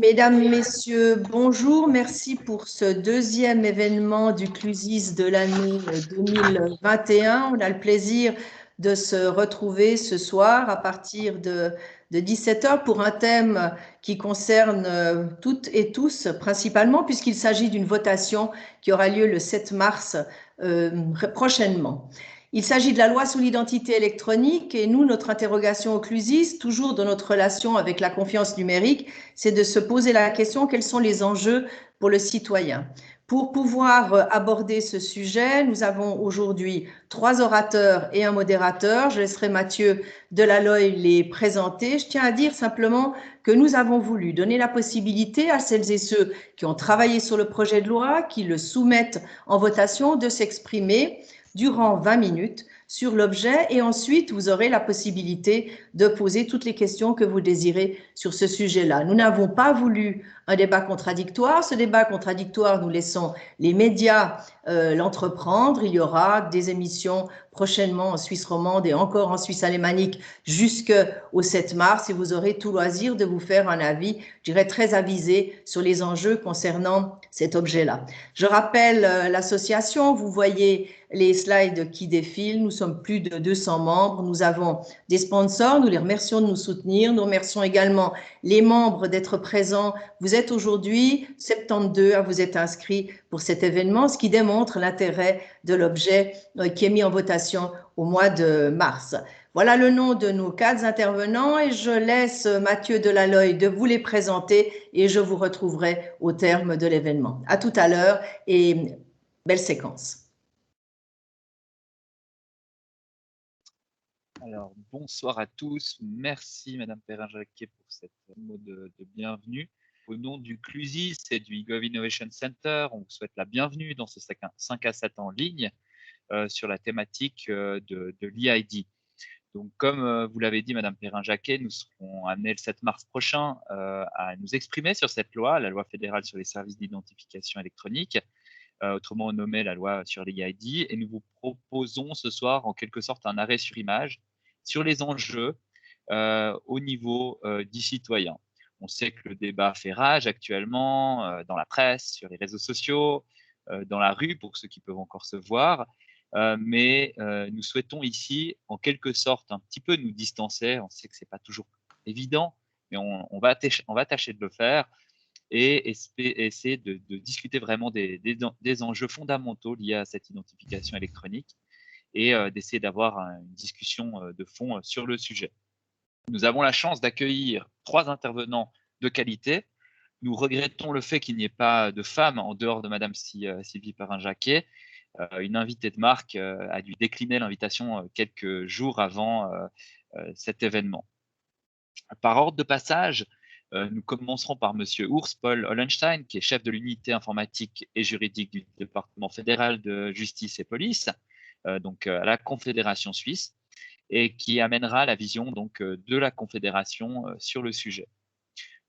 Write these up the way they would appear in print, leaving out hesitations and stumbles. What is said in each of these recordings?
Mesdames, Messieurs, bonjour. Merci pour ce deuxième événement du Clusis de l'année 2021. On a le plaisir de se retrouver ce soir à partir de 17 heures pour un thème qui concerne toutes et tous, principalement puisqu'il s'agit d'une votation qui aura lieu le 7 mars prochainement. Il s'agit de la loi sur l'identité électronique et nous, notre interrogation au Clusis, toujours dans notre relation avec la confiance numérique, c'est de se poser la question quels sont les enjeux pour le citoyen. Pour pouvoir aborder ce sujet, nous avons aujourd'hui 3 orateurs et un modérateur. Je laisserai Mathieu Delaloy les présenter. Je tiens à dire simplement que nous avons voulu donner la possibilité à celles et ceux qui ont travaillé sur le projet de loi, qui le soumettent en votation, de s'exprimer durant 20 minutes sur l'objet et ensuite vous aurez la possibilité de poser toutes les questions que vous désirez sur ce sujet-là. Nous n'avons pas voulu un débat contradictoire. Ce débat contradictoire, nous laissons les médias l'entreprendre. Il y aura des émissions prochainement en Suisse romande et encore en Suisse alémanique jusqu'au 7 mars et vous aurez tout loisir de vous faire un avis, je dirais très avisé sur les enjeux concernant cet objet-là. Je rappelle l'association, vous voyez les slides qui défilent, nous sommes plus de 200 membres, nous avons des sponsors, nous les remercions de nous soutenir, nous remercions également les membres d'être présents. Vous êtes aujourd'hui 72 à vous être inscrits pour cet événement, ce qui démontre l'intérêt de l'objet qui est mis en votation au mois de mars. Voilà le nom de nos 4 intervenants et je laisse Mathieu Delaloy de vous les présenter et je vous retrouverai au terme de l'événement. À tout à l'heure et belle séquence. Alors, bonsoir à tous. Merci, Madame Perrin-Jacquet, pour cette mot de bienvenue. Au nom du Clusis et du eGov Innovation Center, on vous souhaite la bienvenue dans ce 5 à 7 en ligne sur la thématique de l'EID. Donc, comme vous l'avez dit, Madame Perrin-Jacquet, nous serons amenés le 7 mars prochain à nous exprimer sur cette loi, la loi fédérale sur les services d'identification électronique, autrement nommée la loi sur l'EID, et nous vous proposons ce soir en quelque sorte un arrêt sur image sur les enjeux au niveau du citoyen. On sait que le débat fait rage actuellement dans la presse, sur les réseaux sociaux, dans la rue pour ceux qui peuvent encore se voir, mais nous souhaitons ici en quelque sorte un petit peu nous distancer. On sait que ce n'est pas toujours évident, mais on va tâcher de le faire et essayer de discuter vraiment des enjeux fondamentaux liés à cette identification électronique et d'essayer d'avoir une discussion de fond sur le sujet. Nous avons la chance d'accueillir 3 intervenants de qualité. Nous regrettons le fait qu'il n'y ait pas de femmes en dehors de Madame Sylvie Perrin-Jacquet. Une invitée de marque a dû décliner l'invitation quelques jours avant cet événement. Par ordre de passage, nous commencerons par Monsieur Urs Paul Hollenstein, qui est chef de l'unité informatique et juridique du département fédéral de justice et police, donc à la Confédération suisse, et qui amènera la vision donc de la Confédération sur le sujet.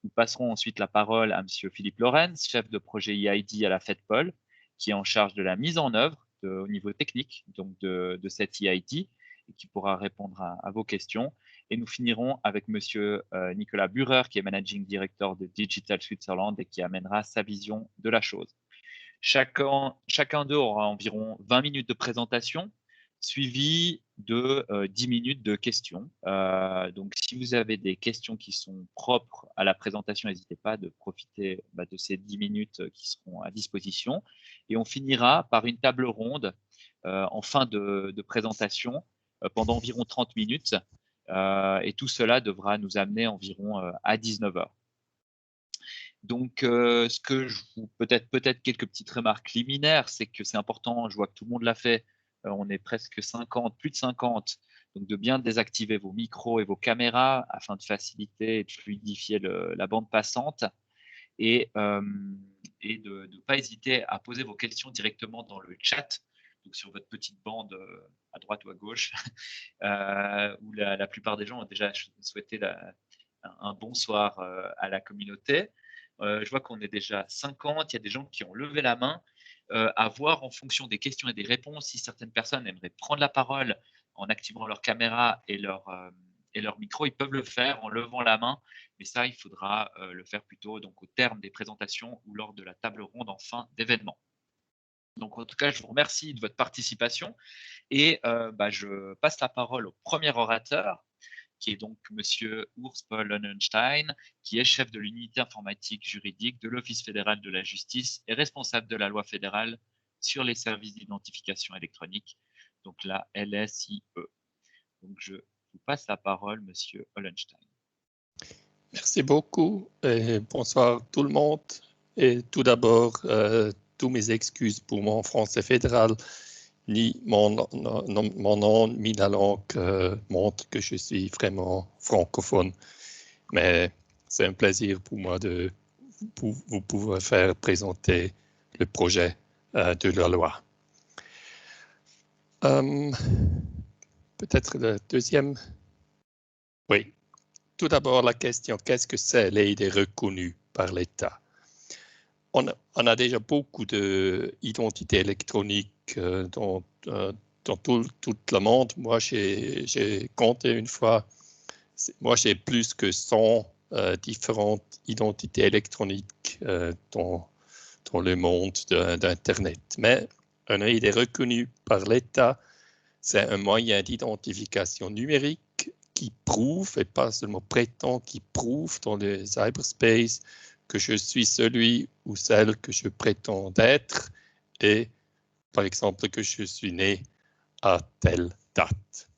Nous passerons ensuite la parole à Monsieur Philippe Lorenz, chef de projet EID à la FedPol, qui est en charge de la mise en œuvre au niveau technique donc de cette EID et qui pourra répondre à vos questions. Et nous finirons avec Monsieur Nicolas Burer, qui est Managing Director de Digital Switzerland et qui amènera sa vision de la chose. Chacun d'eux aura environ 20 minutes de présentation, suivi de 10 minutes de questions. Donc, si vous avez des questions qui sont propres à la présentation, n'hésitez pas de profiter de ces 10 minutes qui seront à disposition. Et on finira par une table ronde en fin de présentation pendant environ 30 minutes. Et tout cela devra nous amener environ à 19 heures. Donc, ce que je vous peut-être quelques petites remarques liminaires, c'est que c'est important, je vois que tout le monde l'a fait, on est presque 50, plus de 50, donc de bien désactiver vos micros et vos caméras afin de faciliter et de fluidifier la bande passante et de ne pas hésiter à poser vos questions directement dans le chat, donc sur votre petite bande à droite ou à gauche, où la plupart des gens ont déjà souhaité un bonsoir à la communauté. Je vois qu'on est déjà 50, il y a des gens qui ont levé la main, à voir en fonction des questions et des réponses si certaines personnes aimeraient prendre la parole en activant leur caméra et leur et leur micro, ils peuvent le faire en levant la main, mais ça, il faudra le faire plutôt donc, au terme des présentations ou lors de la table ronde en fin d'événement. Donc, en tout cas, je vous remercie de votre participation et je passe la parole au premier orateur, qui est donc Monsieur Urs Paul Lonnenstein, qui est chef de l'unité informatique juridique de l'Office fédéral de la justice et responsable de la loi fédérale sur les services d'identification électronique, donc la LSIE. Donc, je vous passe la parole, Monsieur Hollenstein. Merci beaucoup et bonsoir tout le monde. Et tout d'abord, tous mes excuses pour mon français fédéral, ni mon nom, ni la langue montrent que je suis vraiment francophone. Mais c'est un plaisir pour moi de vous pouvoir faire présenter le projet de la loi. Peut-être le deuxième. Oui. Tout d'abord, la question, qu'est-ce que c'est l'idée reconnue par l'État? On a déjà beaucoup d'identités électroniques dans tout le monde. Moi, j'ai compté une fois, moi j'ai plus que 100 différentes identités électroniques dans le monde d'Internet. Mais une idée reconnue par l'État, c'est un moyen d'identification numérique qui prouve, et pas seulement prétend, qui prouve dans le cyberspace que je suis celui ou celle que je prétends être et, par exemple, que je suis né à telle date.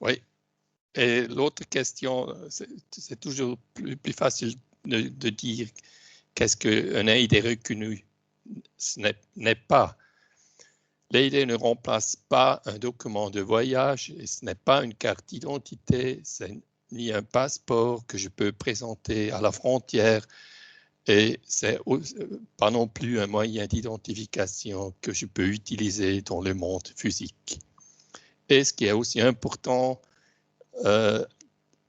Oui. Et l'autre question, c'est toujours plus facile de dire qu'est-ce qu'un ID reconnu n'est pas. L'ID ne remplace pas un document de voyage et ce n'est pas une carte d'identité, c'est ni un passeport que je peux présenter à la frontière et c'est pas non plus un moyen d'identification que je peux utiliser dans le monde physique. Et ce qui est aussi important,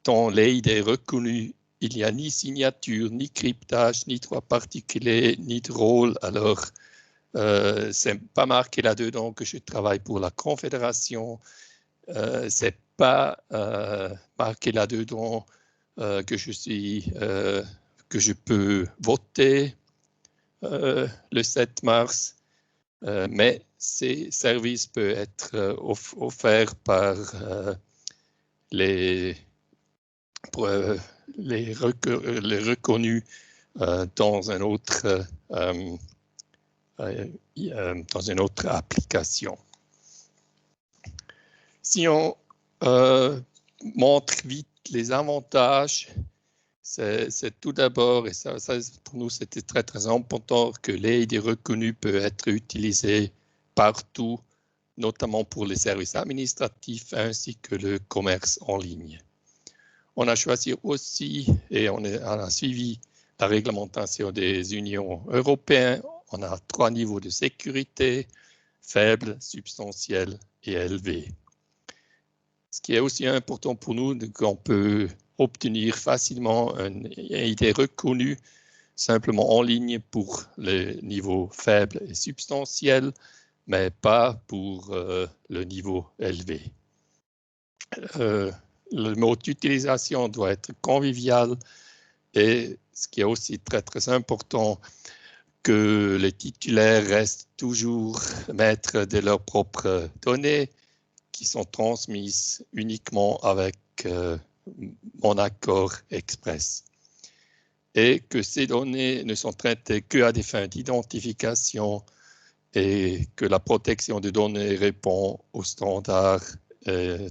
dans l'ID reconnu, il n'y a ni signature, ni cryptage, ni droit particulier, ni de rôle. Alors, c'est pas marqué là-dedans que je travaille pour la Confédération. C'est pas marqué là-dedans que je peux voter le 7 mars. Mais ces services peuvent être offerts par les reconnus dans un autre dans une autre application. Si on montre vite les avantages, c'est tout d'abord, et ça pour nous c'était très très important, que l'ID reconnu peut être utilisé partout, notamment pour les services administratifs ainsi que le commerce en ligne. On a choisi aussi, et on a suivi la réglementation des unions européennes. On a 3 niveaux de sécurité, faible, substantiel et élevé. Ce qui est aussi important pour nous, c'est qu'on peut obtenir facilement une idée reconnue simplement en ligne pour les niveaux faibles et substantiels, mais pas pour le niveau élevé. Le mode d'utilisation doit être convivial et ce qui est aussi très très important, que les titulaires restent toujours maîtres de leurs propres données qui sont transmises uniquement avec mon accord express. Et que ces données ne sont traitées qu'à des fins d'identification et que la protection des données répond aux standards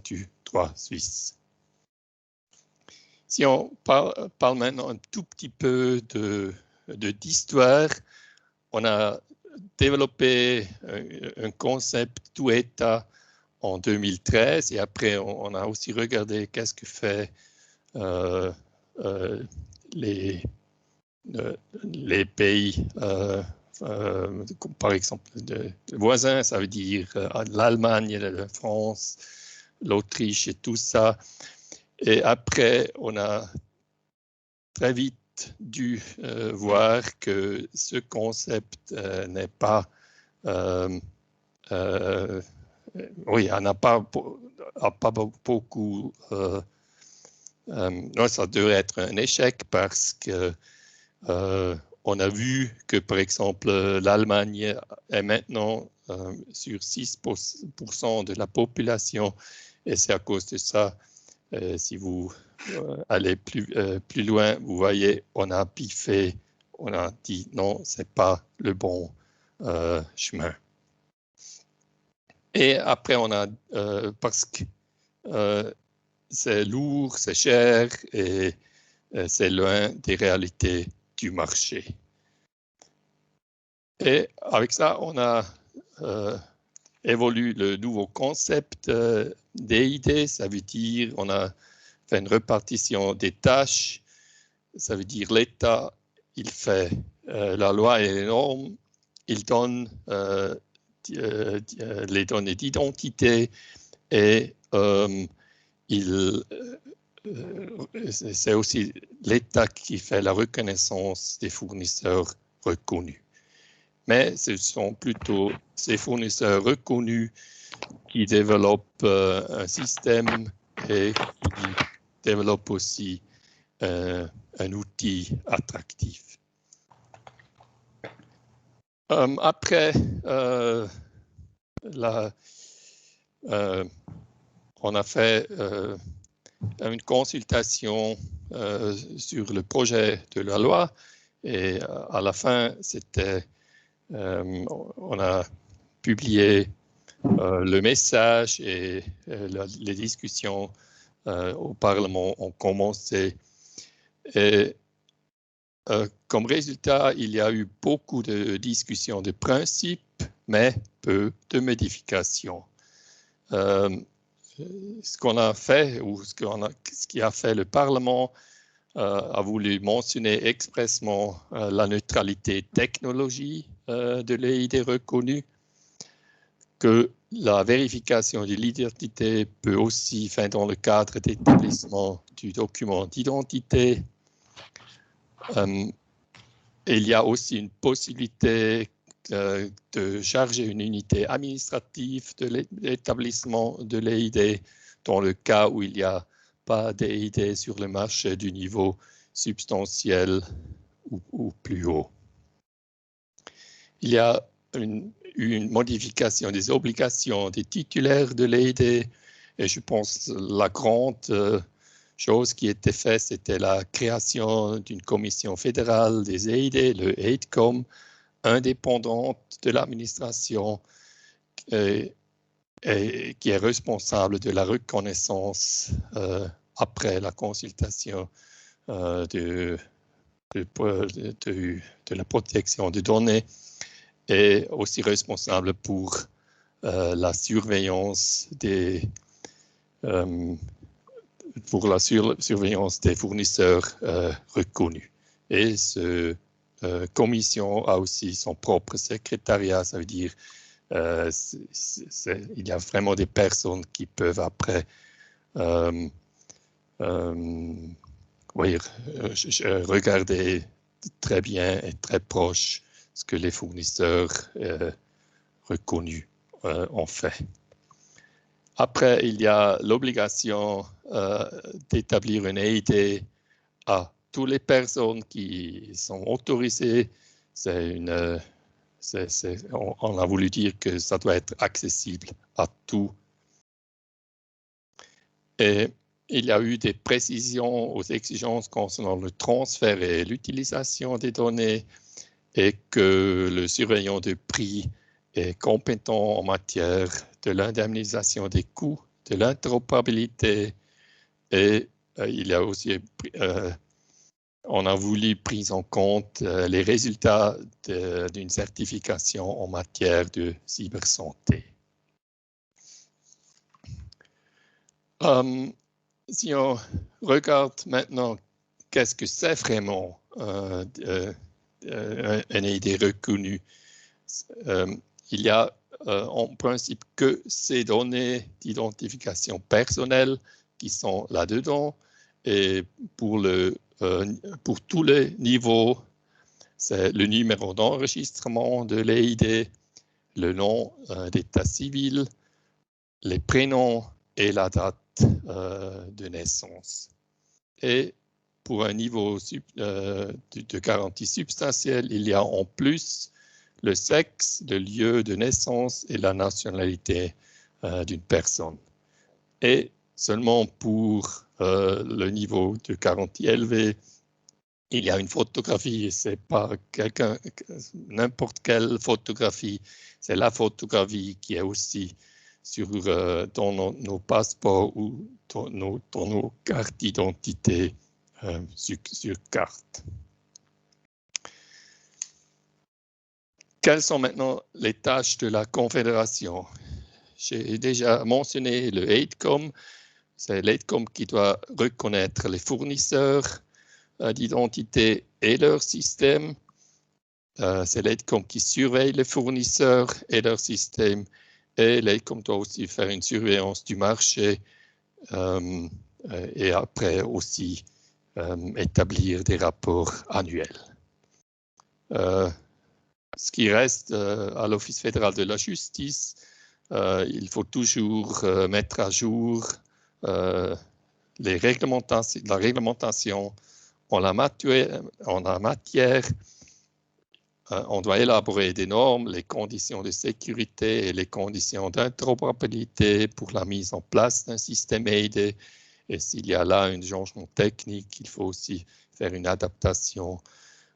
du droit suisse. Si on parle maintenant un tout petit peu d'histoire, on a développé un concept tout État en 2013 et après on a aussi regardé qu'est-ce que fait les pays, par exemple les voisins, ça veut dire l'Allemagne, la France, l'Autriche et tout ça. Et après, on a très vite dû voir que ce concept n'est pas oui, on n'a pas beaucoup. Non, ça devrait être un échec parce que on a vu que, par exemple, l'Allemagne est maintenant sur 6% de la population, et c'est à cause de ça. Si vous allez plus loin, vous voyez, on a biffé, on a dit non, c'est pas le bon chemin. Et après, on a, parce que c'est lourd, c'est cher et c'est loin des réalités du marché. Et avec ça, on a évolué le nouveau concept DID. Ça veut dire on a fait une répartition des tâches. Ça veut dire l'État, il fait la loi et les normes, il donne les données d'identité et c'est aussi l'État qui fait la reconnaissance des fournisseurs reconnus. Mais ce sont plutôt ces fournisseurs reconnus qui développent un système et qui développent aussi un outil attractif. Après, on a fait une consultation sur le projet de la loi et à la fin, on a publié le message et les discussions au Parlement ont commencé. Et comme résultat, il y a eu beaucoup de discussions de principe, mais peu de modifications. Ce qu'on a fait, ou ce qui a fait le Parlement, a voulu mentionner expressément la neutralité technologie de l'EID reconnue, que la vérification de l'identité peut aussi faire dans le cadre d'établissement du document d'identité. Il y a aussi une possibilité de charger une unité administrative de l'établissement de l'EID dans le cas où il n'y a pas d'EID sur le marché du niveau substantiel ou plus haut. Il y a une modification des obligations des titulaires de l'EID et je pense la grande chose qui était faite, c'était la création d'une commission fédérale des EID, le EIDCOM, indépendante de l'administration et qui est responsable de la reconnaissance après la consultation de la protection des données et aussi responsable pour la surveillance surveillance des fournisseurs reconnus. Et cette commission a aussi son propre secrétariat, ça veut dire il y a vraiment des personnes qui peuvent après regarder très bien et très proche ce que les fournisseurs reconnus ont fait. Après, il y a l'obligation d'établir une EID à toutes les personnes qui sont autorisées. On a voulu dire que ça doit être accessible à tous. Et il y a eu des précisions aux exigences concernant le transfert et l'utilisation des données et que le surveillant de prix est compétent en matière de l'indemnisation des coûts, de l'interopérabilité et il y a aussi on a voulu prendre en compte les résultats d'une certification en matière de cybersanté. Si on regarde maintenant qu'est-ce que c'est vraiment un EID reconnu, il y a en principe que ces données d'identification personnelle qui sont là-dedans et pour tous les niveaux, c'est le numéro d'enregistrement de l'EID, le nom d'état civil, les prénoms et la date de naissance. Et pour un niveau de garantie substantielle, il y a en plus le sexe, le lieu de naissance et la nationalité d'une personne. Et seulement pour le niveau de garantie élevé, il y a une photographie, et c'est pas n'importe quelle photographie, c'est la photographie qui est aussi dans nos passeports ou dans nos cartes d'identité sur carte. Quelles sont maintenant les tâches de la Confédération? J'ai déjà mentionné le AIDCOM. C'est l'AIDCOM qui doit reconnaître les fournisseurs d'identité et leur système. C'est l'AIDCOM qui surveille les fournisseurs et leur système. Et l'AIDCOM doit aussi faire une surveillance du marché et après aussi établir des rapports annuels. Ce qui reste à l'Office fédéral de la justice, il faut toujours mettre à jour la réglementation en la matière. On doit élaborer des normes, les conditions de sécurité et les conditions d'interopérabilité pour la mise en place d'un système aidé. Et s'il y a là un changement technique, il faut aussi faire une adaptation,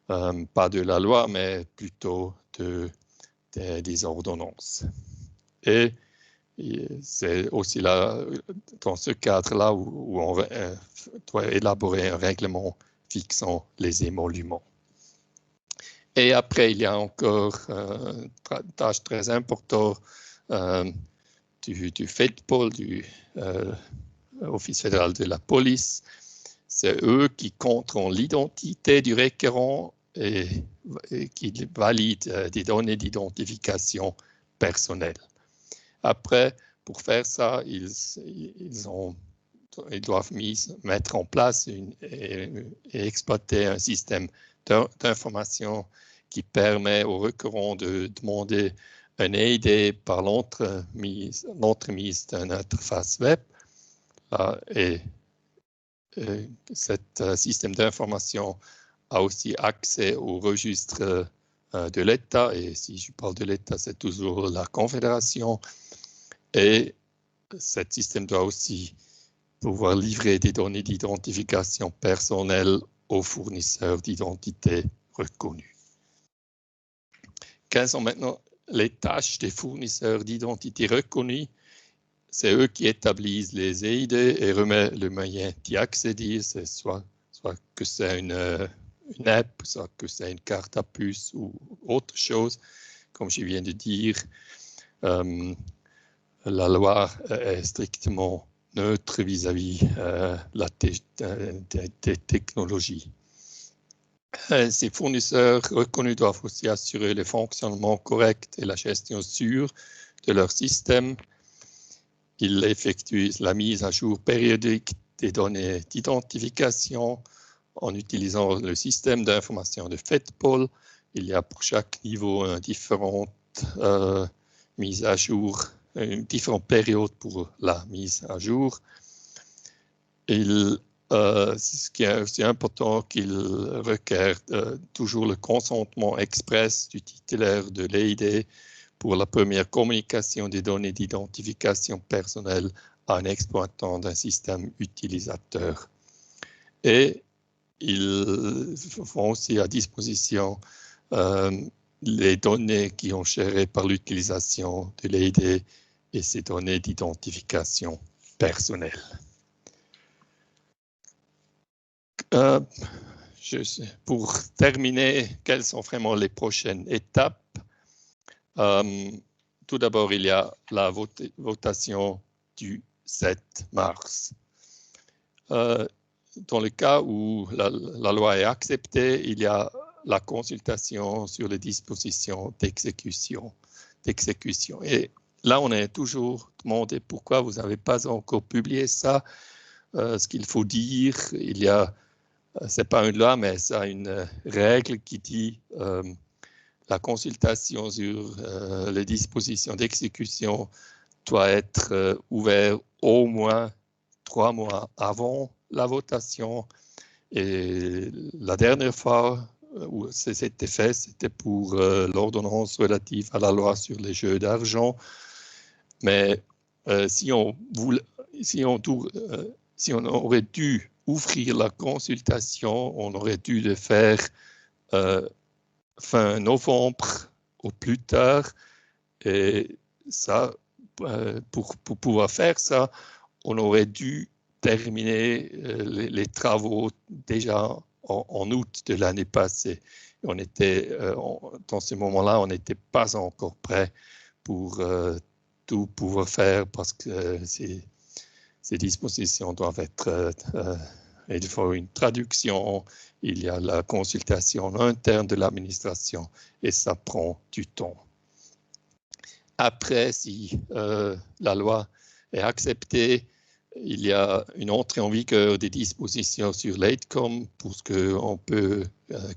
pas de la loi, mais plutôt des ordonnances. Et c'est aussi là, dans ce cadre-là où on doit élaborer un règlement fixant les émoluments. Et après, il y a encore une tâche très importante du FEDPOL, du Office fédéral de la police. C'est eux qui contrôlent l'identité du requérant et qui valident des données d'identification personnelle. Après, pour faire ça, ils doivent mettre en place et exploiter un système d'information qui permet aux requérants de demander un ID par l'entremise d'une interface web. Et cet système d'information a aussi accès au registre de l'État. Et si je parle de l'État, c'est toujours la Confédération. Et ce système doit aussi pouvoir livrer des données d'identification personnelle aux fournisseurs d'identité reconnus. Quelles sont maintenant les tâches des fournisseurs d'identité reconnus? C'est eux qui établissent les EID et remettent le moyen d'y accéder. C'est soit que c'est une app, soit que c'est une carte à puce ou autre chose. Comme je viens de dire, la loi est strictement neutre vis-à-vis des technologies. Ces fournisseurs reconnus doivent aussi assurer le fonctionnement correct et la gestion sûre de leur système. Ils effectuent la mise à jour périodique des données d'identification en utilisant le système d'information de FEDPOL. Il y a pour chaque niveau une différente mise à jour, une différente période pour la mise à jour. Ce qui est aussi important, qu'il requiert toujours le consentement express du titulaire de l'EID pour la première communication des données d'identification personnelle à un exploitant d'un système utilisateur. Et ils font aussi à disposition les données qui sont gérées par l'utilisation de l'EID et ces données d'identification personnelle. Pour terminer, quelles sont vraiment les prochaines étapes? Tout d'abord, il y a la votation du 7 mars. Dans le cas où la loi est acceptée, il y a la consultation sur les dispositions d'exécution. Et là, on est toujours demandé pourquoi vous n'avez pas encore publié ça. Ce qu'il faut dire, ce n'est pas une loi, mais c'est une règle qui dit la consultation sur les dispositions d'exécution doit être ouvert au moins 3 mois avant la votation. Et la dernière fois où c'était fait, c'était pour l'ordonnance relative à la loi sur les jeux d'argent. Mais si on aurait dû ouvrir la consultation, on aurait dû le faire fin novembre au plus tard. Et ça, pour pouvoir faire ça, on aurait dû terminer les travaux déjà en août de l'année passée. On était, dans ce moment-là, on n'était pas encore prêt pour tout pouvoir faire parce que ces dispositions doivent être, il faut une traduction, il y a la consultation interne de l'administration et ça prend du temps. Après, si la loi est acceptée, il y a une entrée en vigueur des dispositions sur l'AIDCOM pour qu'on peut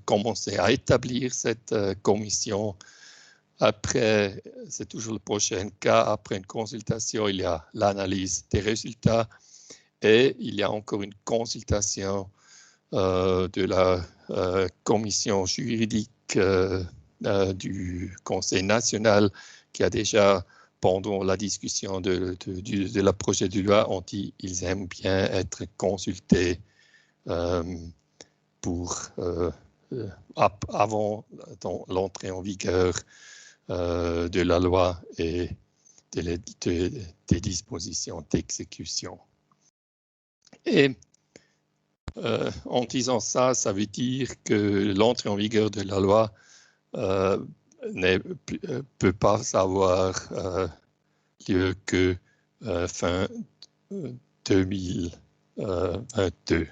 commencer à établir cette commission. Après, c'est toujours le prochain cas. Après une consultation, il y a l'analyse des résultats et il y a encore une consultation de la commission juridique du Conseil national qui a déjà, pendant la discussion de la projet de loi, ont dit qu'ils aiment bien être consultés avant l'entrée en vigueur de la loi et des dispositions d'exécution. Et en disant ça, ça veut dire que l'entrée en vigueur de la loi ne peut pas avoir lieu que fin 2022.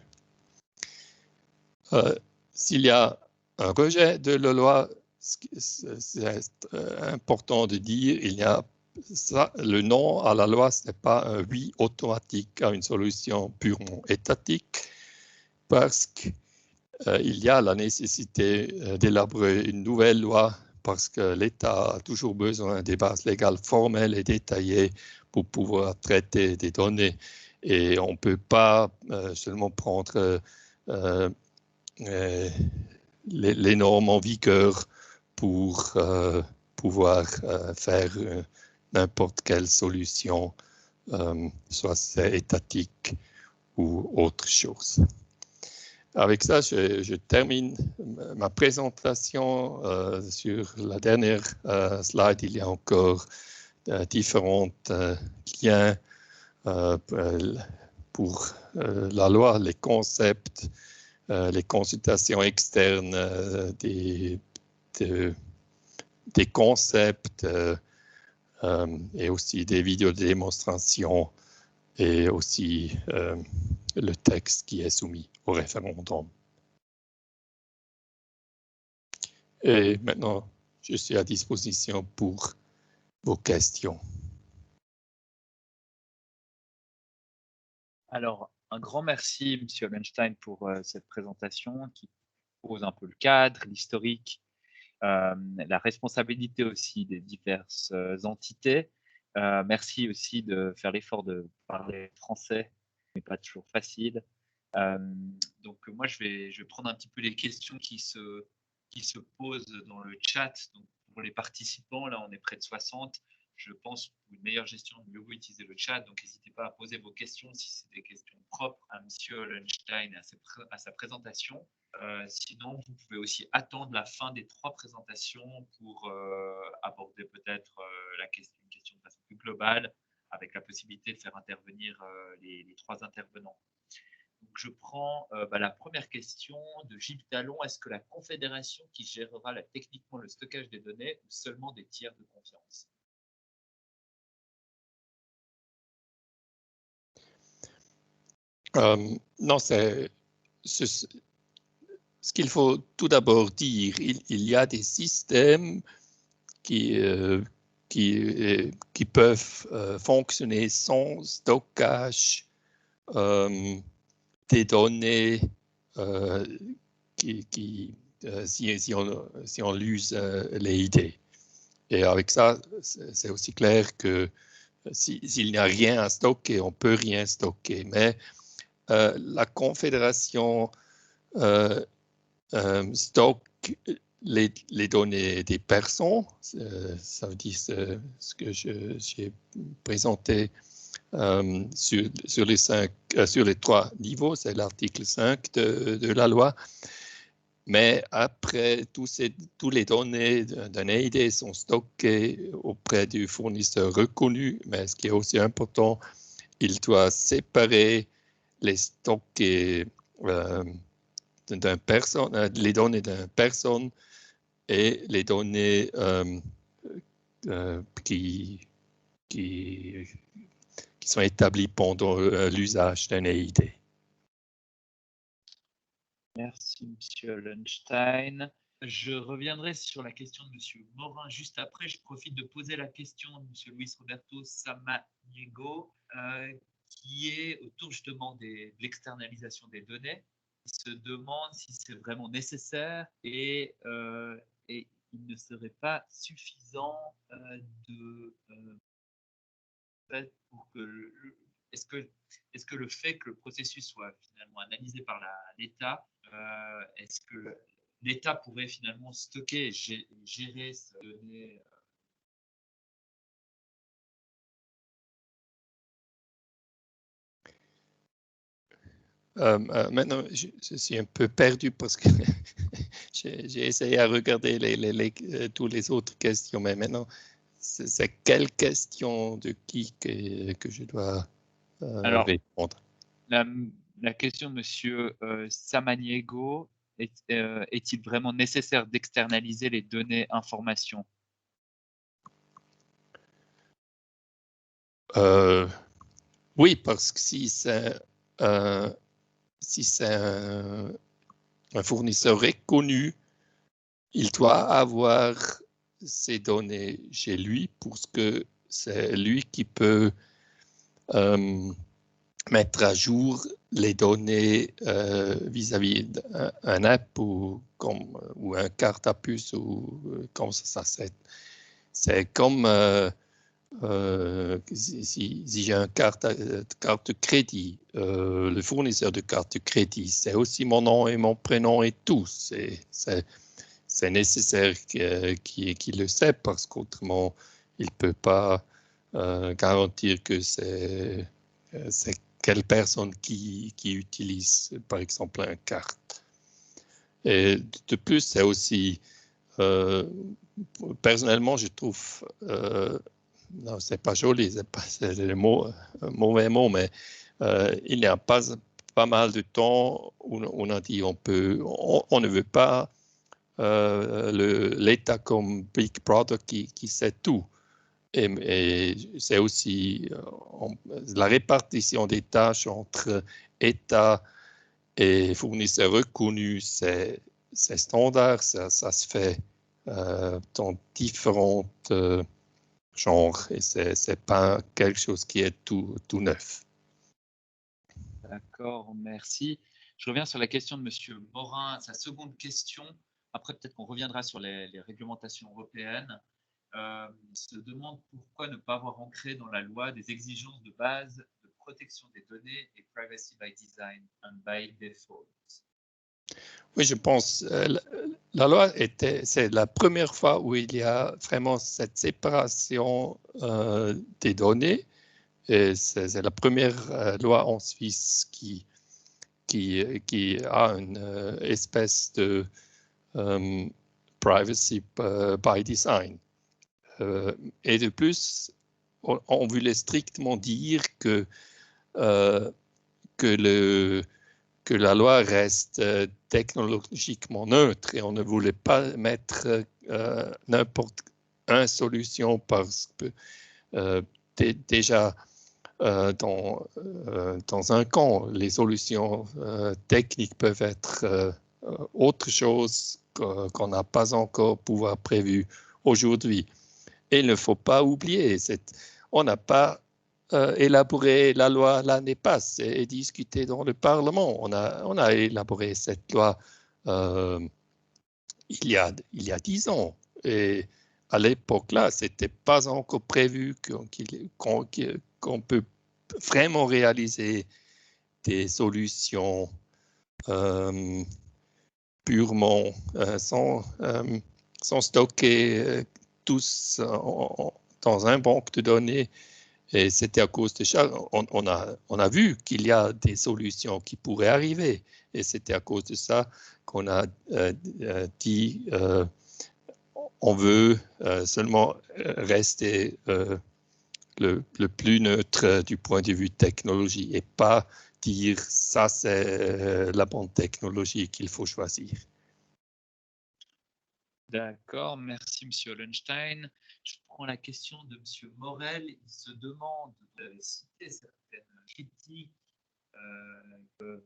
S'il y a un rejet de la loi, c'est important de dire, il y a ça, le non à la loi, ce n'est pas un oui automatique à une solution purement étatique, parce qu'il y a la nécessité d'élaborer une nouvelle loi, parce que l'État a toujours besoin des bases légales formelles et détaillées pour pouvoir traiter des données. Et on ne peut pas seulement prendre les normes en vigueur pour pouvoir faire n'importe quelle solution, soit c'est étatique ou autre chose. Avec ça, je termine ma présentation. Sur la dernière slide, il y a encore différents liens pour la loi, les concepts, les consultations externes, des concepts et aussi des vidéos de démonstration et aussi le texte qui est soumis au référendum. Et maintenant, je suis à disposition pour vos questions. Alors, un grand merci, M. Hollenstein, pour cette présentation qui pose un peu le cadre, l'historique, la responsabilité aussi des diverses entités. Merci aussi de faire l'effort de parler français, mais pas toujours facile. Donc moi, je vais prendre un petit peu les questions qui se posent dans le chat. Donc, pour les participants, là, on est près de 60. Je pense pour une meilleure gestion, mieux vous utiliser le chat. Donc, n'hésitez pas à poser vos questions si c'est des questions propres à M. Hollenstein et à sa présentation. Sinon, vous pouvez aussi attendre la fin des 3 présentations pour aborder peut-être une question de façon plus globale, avec la possibilité de faire intervenir les 3 intervenants. Donc, je prends la première question de Gilles Talon. Est-ce que la Confédération qui gérera techniquement le stockage des données ou seulement des tiers de confiance? Non, c'est ce qu'il faut tout d'abord dire. Il y a des systèmes qui peuvent fonctionner sans stockage des données si on use les idées. Et avec ça, c'est aussi clair que s'il n'y a rien à stocker, on ne peut rien stocker. Mais la Confédération stocke les données des personnes. Ça veut dire ce que j'ai présenté sur les 3 niveaux, c'est l'article 5 de la loi. Mais après, tous les données d'un AID sont stockées auprès du fournisseur reconnu. Mais ce qui est aussi important, il doit séparer les stocks les données d'une personne et les données qui sont établies pendant l'usage d'un AID. Merci, Monsieur Lunstein. Je reviendrai sur la question de Monsieur Morin juste après. Je profite de poser la question de Monsieur Luis Roberto Samaniego, qui est autour justement de l'externalisation des données. Il se demande si c'est vraiment nécessaire et il ne serait pas suffisant pour que est-ce que le fait que le processus soit finalement analysé par l'État, est-ce que l'État pourrait finalement stocker et gérer ces données maintenant, je suis un peu perdu parce que j'ai essayé à regarder toutes les autres questions, mais maintenant, c'est quelle question de qui que je dois répondre? La question de Monsieur Samaniego, est-il vraiment nécessaire d'externaliser les données informations? Oui, parce que si c'est un fournisseur reconnu, il doit avoir ces données chez lui parce que c'est lui qui peut mettre à jour les données vis-à-vis d'un app ou un carte à puce ou comme ça. C'est comme si j'ai une carte de crédit, le fournisseur de carte de crédit, c'est aussi mon nom et mon prénom et tout. C'est nécessaire qu'il le sait parce qu'autrement, il ne peut pas garantir que c'est quelle personne qui utilise, par exemple, une carte. Et de plus, c'est aussi, personnellement, je trouve, non, c'est pas joli, c'est le mauvais mot, mais il y a pas mal de temps où on a dit on ne veut pas l'État comme Big Brother qui sait tout. Et c'est aussi la répartition des tâches entre État et fournisseurs reconnus, c'est standard, ça se fait dans différents genres et c'est pas quelque chose qui est tout neuf. D'accord, merci. Je reviens sur la question de Monsieur Morin, sa seconde question. Après, peut-être qu'on reviendra sur les réglementations européennes. Se demande pourquoi ne pas avoir ancré dans la loi des exigences de base de protection des données et privacy by design and by default. Oui, je pense la loi c'est la première fois où il y a vraiment cette séparation des données. C'est la première loi en Suisse qui a une espèce de privacy by design. Et de plus, on voulait strictement dire que la loi reste technologiquement neutre et on ne voulait pas mettre n'importe quelle solution parce que déjà dans un camp, les solutions techniques peuvent être autre chose qu'on n'a pas encore pouvoir prévu aujourd'hui. Et il ne faut pas oublier, on n'a pas élaboré la loi l'année passée et discuté dans le Parlement. On a élaboré cette loi il y a 10 ans. Et à l'époque-là, ce n'était pas encore prévu qu'on peut vraiment réaliser des solutions purement sans stocker tous dans un banque de données. Et c'était à cause de ça, on a vu qu'il y a des solutions qui pourraient arriver. Et c'était à cause de ça qu'on a dit on veut seulement rester le plus neutre du point de vue technologie et pas dire ça c'est la bonne technologie qu'il faut choisir. D'accord, merci Monsieur Hollenstein. Je prends la question de Monsieur Morel. Il se demande de citer certaines critiques qu'ils peuvent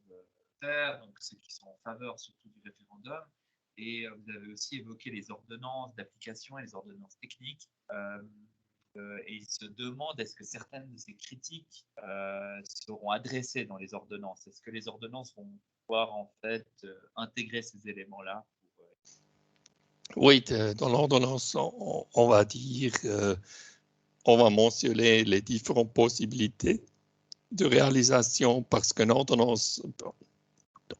faire, donc ceux qui sont en faveur surtout du référendum. Et vous avez aussi évoqué les ordonnances d'application et les ordonnances techniques. Et il se demande est-ce que certaines de ces critiques seront adressées dans les ordonnances. Est-ce que les ordonnances vont pouvoir en fait intégrer ces éléments-là? Oui, dans l'ordonnance, on va dire, on va mentionner les différentes possibilités de réalisation parce qu'une ordonnance,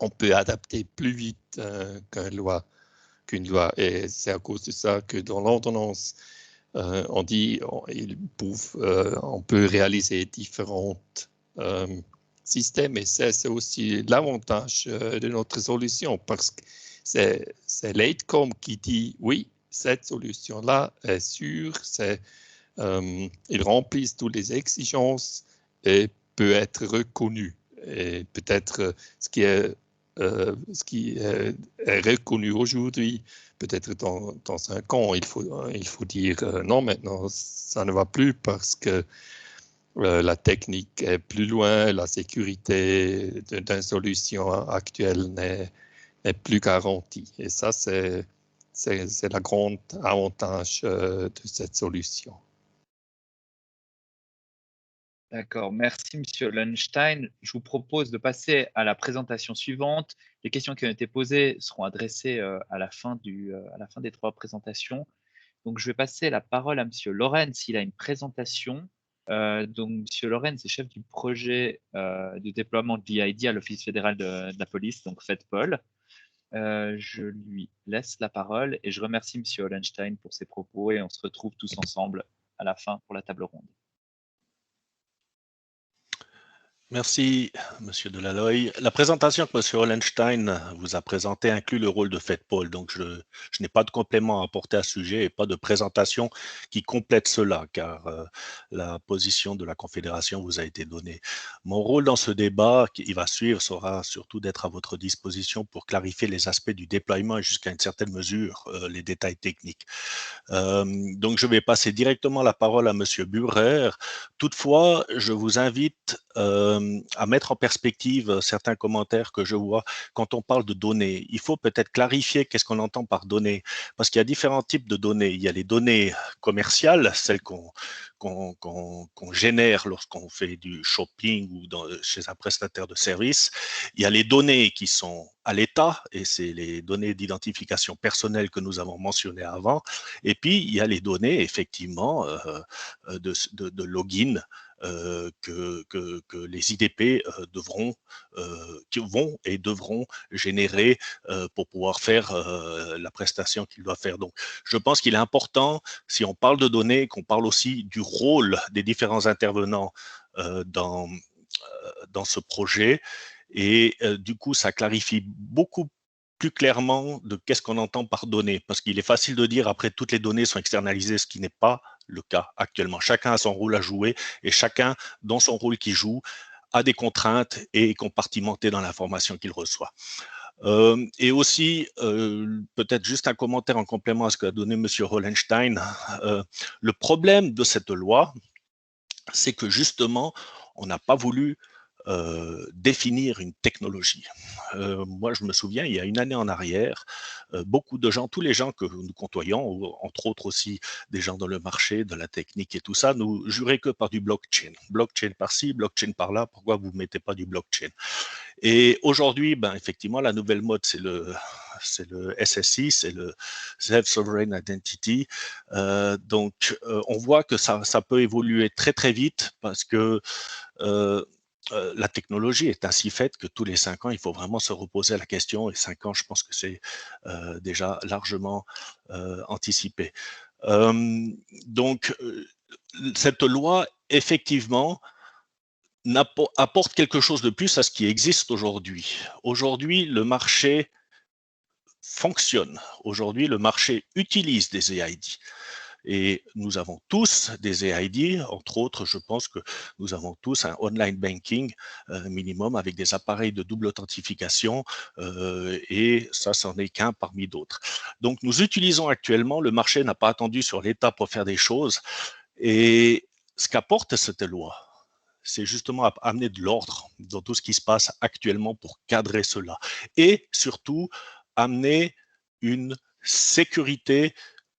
on peut adapter plus vite qu'une loi. Et c'est à cause de ça que dans l'ordonnance, on dit on peut réaliser différents systèmes. Et c'est aussi l'avantage de notre solution parce que c'est l'AIDCOM qui dit oui, cette solution-là est sûre, ils remplissent toutes les exigences et peut être reconnu. Et peut-être ce qui est reconnu aujourd'hui, peut-être dans 5 ans, il faut dire non, maintenant ça ne va plus parce que la technique est plus loin, la sécurité d'une solution actuelle n'est plus garantie. Et ça, c'est le grand avantage de cette solution. D'accord, merci Monsieur Hollenstein. Je vous propose de passer à la présentation suivante. Les questions qui ont été posées seront adressées à la fin des 3 présentations. Donc, je vais passer la parole à Monsieur Lorenz, s'il a une présentation. Donc, Monsieur Lorenz est chef du projet de déploiement de l'IID à l'Office fédéral de la police, donc FEDPOL. Je lui laisse la parole et je remercie Monsieur Hollenstein pour ses propos et on se retrouve tous ensemble à la fin pour la table ronde. Merci, Monsieur Delaloy. La présentation que Monsieur Hollenstein vous a présentée inclut le rôle de FEDPOL. Donc, je n'ai pas de complément à apporter à ce sujet et pas de présentation qui complète cela, car la position de la Confédération vous a été donnée. Mon rôle dans ce débat qui va suivre sera surtout d'être à votre disposition pour clarifier les aspects du déploiement et jusqu'à une certaine mesure les détails techniques. Donc, je vais passer directement la parole à Monsieur Buhrer. Toutefois, je vous invite à mettre en perspective certains commentaires que je vois quand on parle de données. Il faut peut-être clarifier qu'est-ce qu'on entend par données, parce qu'il y a différents types de données. Il y a les données commerciales, celles qu'on génère lorsqu'on fait du shopping ou chez un prestataire de service. Il y a les données qui sont à l'État, et c'est les données d'identification personnelle que nous avons mentionnées avant. Et puis, il y a les données, effectivement, de login que les IDP devront générer pour pouvoir faire la prestation qu'ils doivent faire. Donc, je pense qu'il est important, si on parle de données, qu'on parle aussi du rôle des différents intervenants dans ce projet. Et du coup, ça clarifie beaucoup plus clairement de qu'est-ce qu'on entend par données, parce qu'il est facile de dire après toutes les données sont externalisées, ce qui n'est pas le cas actuellement. Chacun a son rôle à jouer et chacun, dans son rôle qu'il joue, a des contraintes et est compartimenté dans l'information qu'il reçoit. Et aussi, peut-être juste un commentaire en complément à ce qu'a donné M. Hollenstein. Le problème de cette loi, c'est que justement, on n'a pas voulu définir une technologie. Moi, je me souviens, il y a une année en arrière, beaucoup de gens, tous les gens que nous côtoyons, entre autres aussi des gens dans le marché, de la technique et tout ça, nous juraient que par du blockchain. Blockchain par-ci, blockchain par-là, pourquoi vous ne mettez pas du blockchain? Et aujourd'hui, ben, effectivement, la nouvelle mode, c'est le SSI, c'est le Self-Sovereign Identity. On voit que ça peut évoluer très, très vite parce que la technologie est ainsi faite que tous les 5 ans, il faut vraiment se reposer la question. Et 5 ans, je pense que c'est déjà largement anticipé. Cette loi, effectivement, apporte quelque chose de plus à ce qui existe aujourd'hui. Aujourd'hui, le marché fonctionne. Aujourd'hui, le marché utilise des EID. Et nous avons tous des EID, entre autres, je pense que nous avons tous un online banking minimum avec des appareils de double authentification et ça, c'en est qu'un parmi d'autres. Donc, nous utilisons actuellement, le marché n'a pas attendu sur l'État pour faire des choses et ce qu'apporte cette loi, c'est justement amener de l'ordre dans tout ce qui se passe actuellement pour cadrer cela et surtout amener une sécurité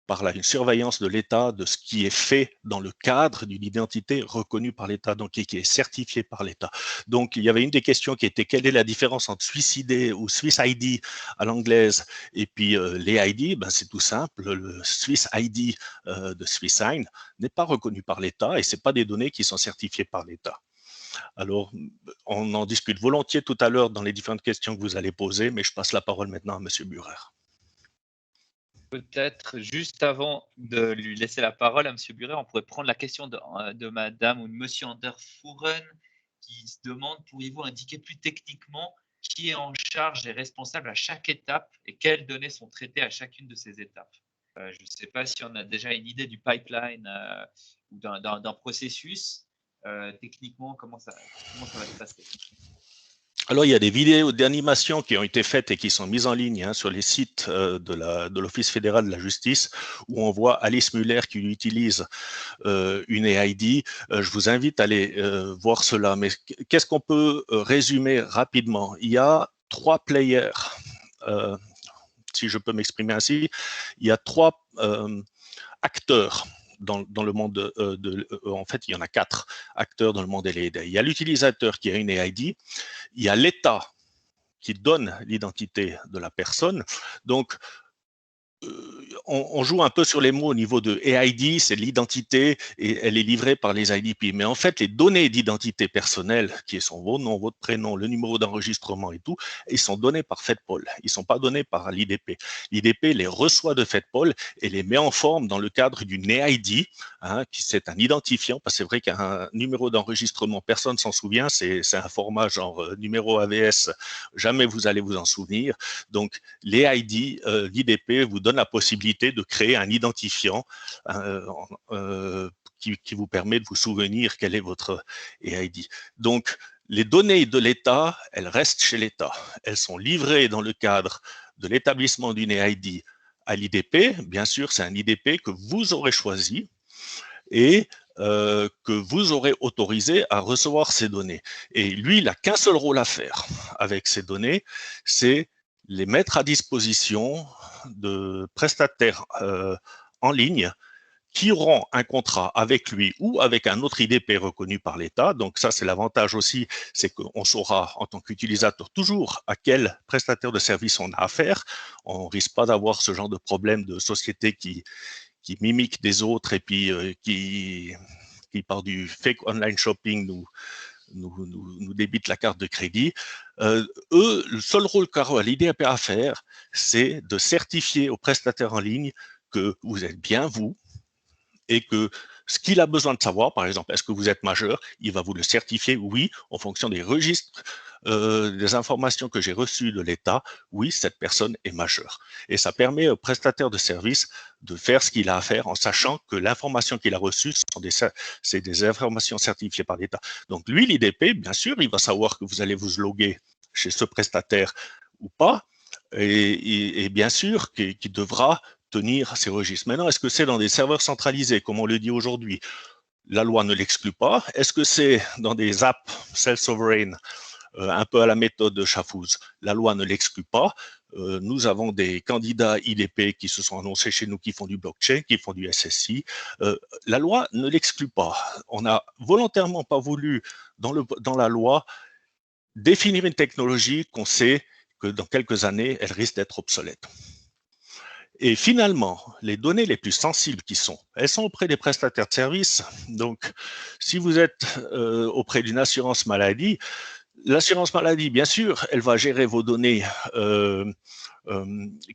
par une surveillance de l'État de ce qui est fait dans le cadre d'une identité reconnue par l'État, donc qui est certifiée par l'État. Donc, il y avait une des questions qui était quelle est la différence entre Swiss ID ou Swiss ID à l'anglaise et puis les ID, ben, c'est tout simple. Le Swiss ID de SwissSign n'est pas reconnu par l'État et ce n'est pas des données qui sont certifiées par l'État. Alors, on en discute volontiers tout à l'heure dans les différentes questions que vous allez poser, mais je passe la parole maintenant à M. Burer. Peut-être juste avant de lui laisser la parole à M. Burer, on pourrait prendre la question de Madame ou de Monsieur Anderfuren qui se demande, pourriez-vous indiquer plus techniquement qui est en charge et responsable à chaque étape et quelles données sont traitées à chacune de ces étapes? Je ne sais pas si on a déjà une idée du pipeline ou d'un processus. Techniquement, comment ça va se passer? Alors, il y a des vidéos d'animation qui ont été faites et qui sont mises en ligne sur les sites de l'Office fédéral de la justice où on voit Alice Muller qui utilise une EID. Je vous invite à aller voir cela. Mais qu'est-ce qu'on peut résumer rapidement? Il y a 3 players, si je peux m'exprimer ainsi. Il y a 3 acteurs dans le monde en fait, il y en a 4 acteurs dans le monde EID. Il y a l'utilisateur qui a une EID, il y a l'État qui donne l'identité de la personne. Donc, on joue un peu sur les mots au niveau de EID, c'est l'identité et elle est livrée par les IDP. Mais en fait, les données d'identité personnelle, qui sont vos noms, votre prénom, le numéro d'enregistrement et tout, ils sont donnés par FedPol. Ils ne sont pas donnés par l'IDP. L'IDP les reçoit de FedPol et les met en forme dans le cadre d'une EID, qui c'est un identifiant, parce que c'est vrai qu'un numéro d'enregistrement, personne ne s'en souvient, c'est un format genre numéro AVS, jamais vous allez vous en souvenir. Donc, l'EID, l'IDP vous donne la possibilité de créer un identifiant qui vous permet de vous souvenir quel est votre EID. Donc, les données de l'État, elles restent chez l'État. Elles sont livrées dans le cadre de l'établissement d'une EID à l'IDP. Bien sûr, c'est un IDP que vous aurez choisi et que vous aurez autorisé à recevoir ces données. Et lui, il n'a qu'un seul rôle à faire avec ces données, c'est les mettre à disposition de prestataires en ligne qui auront un contrat avec lui ou avec un autre IDP reconnu par l'État. Donc ça, c'est l'avantage aussi, c'est qu'on saura en tant qu'utilisateur toujours à quel prestataire de service on a affaire. On ne risque pas d'avoir ce genre de problème de société qui mimique des autres et puis qui par du fake online shopping nous débitent la carte de crédit. Eux, le seul rôle qu'aura l'IDP à faire, c'est de certifier aux prestataires en ligne que vous êtes bien vous et que ce qu'il a besoin de savoir, par exemple, est-ce que vous êtes majeur, il va vous le certifier, oui, en fonction des registres, des informations que j'ai reçues de l'État, oui, cette personne est majeure. Et ça permet au prestataire de service de faire ce qu'il a à faire en sachant que l'information qu'il a reçue, c'est des informations certifiées par l'État. Donc lui, l'IDP, bien sûr, il va savoir que vous allez vous loguer chez ce prestataire ou pas, et bien sûr qu'il devra tenir ces registres. Maintenant, est-ce que c'est dans des serveurs centralisés, comme on le dit aujourd'hui? La loi ne l'exclut pas. Est-ce que c'est dans des apps self-sovereign, un peu à la méthode de Schaffhouse? La loi ne l'exclut pas. Nous avons des candidats IDP qui se sont annoncés chez nous, qui font du blockchain, qui font du SSI. La loi ne l'exclut pas. On n'a volontairement pas voulu, dans la loi, définir une technologie qu'on sait que dans quelques années, elle risque d'être obsolète. Et finalement, les données les plus sensibles elles sont auprès des prestataires de services. Donc, si vous êtes auprès d'une assurance maladie, l'assurance maladie, bien sûr, elle va gérer vos données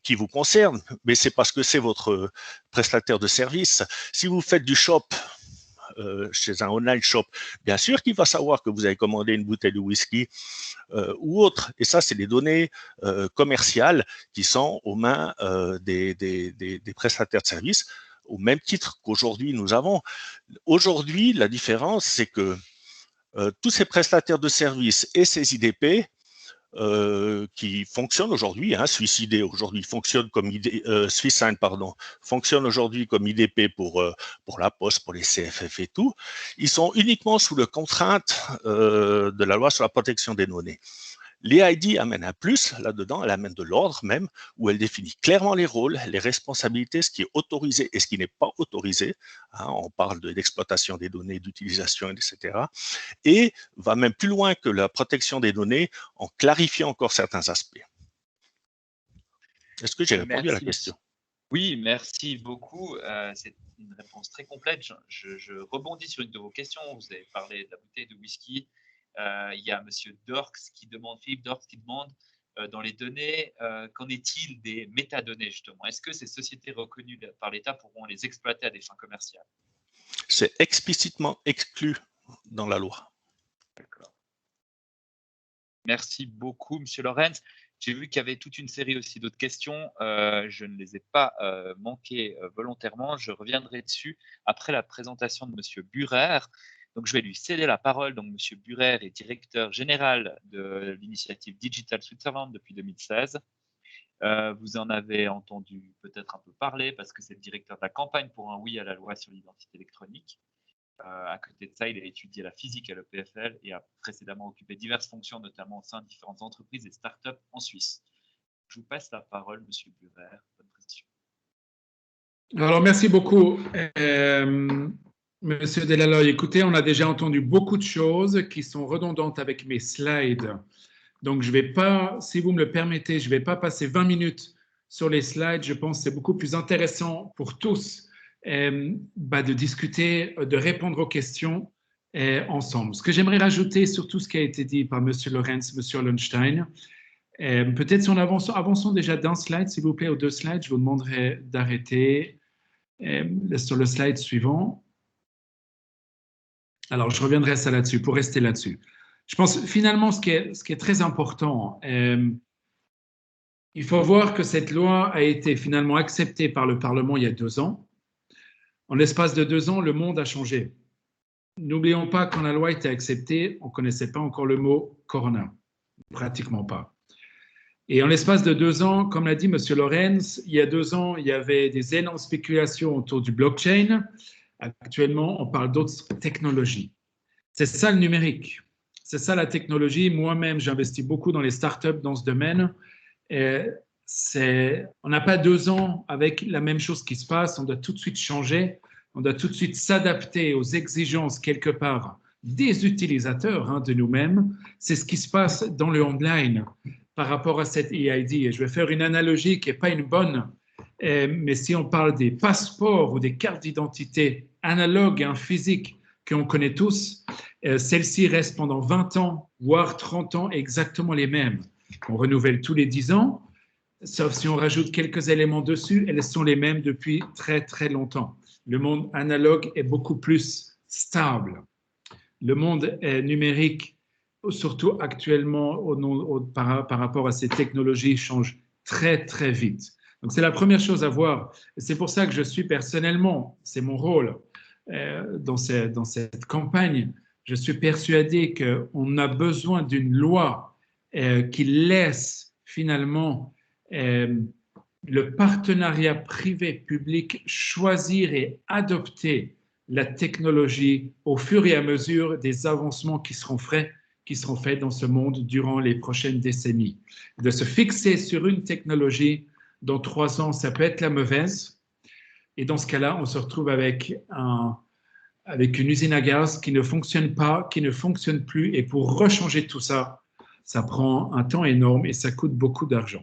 qui vous concernent, mais c'est parce que c'est votre prestataire de service. Si vous faites du shop chez un online shop, bien sûr qu'il va savoir que vous avez commandé une bouteille de whisky ou autre. Et ça, c'est des données commerciales qui sont aux mains des prestataires de services, au même titre qu'aujourd'hui nous avons. Aujourd'hui, la différence, c'est que tous ces prestataires de services et ces IDP qui fonctionnent aujourd'hui, SwissID aujourd'hui fonctionne comme SwissSign, fonctionne aujourd'hui comme IDP pour la Poste, pour les CFF et tout. Ils sont uniquement sous la contrainte de la loi sur la protection des données. L'EID amène un plus là-dedans, elle amène de l'ordre même, où elle définit clairement les rôles, les responsabilités, ce qui est autorisé et ce qui n'est pas autorisé. On parle d'exploitation des données, d'utilisation, etc. Et va même plus loin que la protection des données en clarifiant encore certains aspects. Est-ce que j'ai répondu à la question? Oui, merci beaucoup. C'est une réponse très complète. Je rebondis sur une de vos questions. Vous avez parlé de la bouteille de whisky. Il y a Monsieur Dorks qui demande, Philippe Dorks qui demande, dans les données, qu'en est-il des métadonnées justement? Est-ce que ces sociétés reconnues par l'État pourront les exploiter à des fins commerciales? C'est explicitement exclu dans la loi. D'accord. Merci beaucoup, Monsieur Lorenz. J'ai vu qu'il y avait toute une série aussi d'autres questions. Je ne les ai pas manquées volontairement. Je reviendrai dessus après la présentation de Monsieur Burer. Donc, je vais lui céder la parole. Donc, Monsieur Burer est directeur général de l'initiative Digital Switzerland depuis 2016. Vous en avez entendu peut-être un peu parler parce que c'est le directeur de la campagne pour un oui à la loi sur l'identité électronique. À côté de ça, il a étudié la physique à l'EPFL et a précédemment occupé diverses fonctions, notamment au sein de différentes entreprises et startups en Suisse. Je vous passe la parole, Monsieur Burer. Bonne présentation. Alors, merci beaucoup. Monsieur Delaloy, écoutez, on a déjà entendu beaucoup de choses qui sont redondantes avec mes slides. Donc, je ne vais pas, si vous me le permettez, je ne vais pas passer 20 minutes sur les slides. Je pense que c'est beaucoup plus intéressant pour tous de discuter, de répondre aux questions ensemble. Ce que j'aimerais rajouter sur tout ce qui a été dit par Monsieur Lorenz, Monsieur Hollenstein, peut-être si on avançons déjà d'un slide, s'il vous plaît, ou deux slides, je vous demanderai d'arrêter sur le slide suivant. Alors, je reviendrai ça là-dessus, pour rester là-dessus. Je pense finalement, ce qui est très important, il faut voir que cette loi a été finalement acceptée par le Parlement il y a 2 ans. En l'espace de 2 ans, le monde a changé. N'oublions pas, quand la loi a été acceptée, on ne connaissait pas encore le mot corona, pratiquement pas. Et en l'espace de 2 ans, comme l'a dit M. Lorenz, il y a 2 ans, il y avait des énormes spéculations autour du blockchain. Actuellement, on parle d'autres technologies. C'est ça le numérique. C'est ça la technologie. Moi-même, j'investis beaucoup dans les startups dans ce domaine. On n'a pas 2 ans avec la même chose qui se passe. On doit tout de suite changer. On doit tout de suite s'adapter aux exigences, quelque part, des utilisateurs de nous-mêmes. C'est ce qui se passe dans le online par rapport à cette EID. Et je vais faire une analogie qui n'est pas une bonne, mais si on parle des passeports ou des cartes d'identité analogues, physiques, qu'on connaît tous, celles-ci restent pendant 20 ans, voire 30 ans, exactement les mêmes. On renouvelle tous les 10 ans, sauf si on rajoute quelques éléments dessus, elles sont les mêmes depuis très, très longtemps. Le monde analogue est beaucoup plus stable. Le monde numérique, surtout actuellement par rapport à ces technologies, change très, très vite. Donc, c'est la première chose à voir. Et c'est pour ça que je suis personnellement, c'est mon rôle dans cette campagne, je suis persuadé qu'on a besoin d'une loi qui laisse finalement le partenariat privé-public choisir et adopter la technologie au fur et à mesure des avancements qui seront faits dans ce monde durant les prochaines décennies. De se fixer sur une technologie, dans 3 ans, ça peut être la mauvaise. Et dans ce cas-là, on se retrouve avec une usine à gaz qui ne fonctionne pas, qui ne fonctionne plus. Et pour rechanger tout ça, ça prend un temps énorme et ça coûte beaucoup d'argent.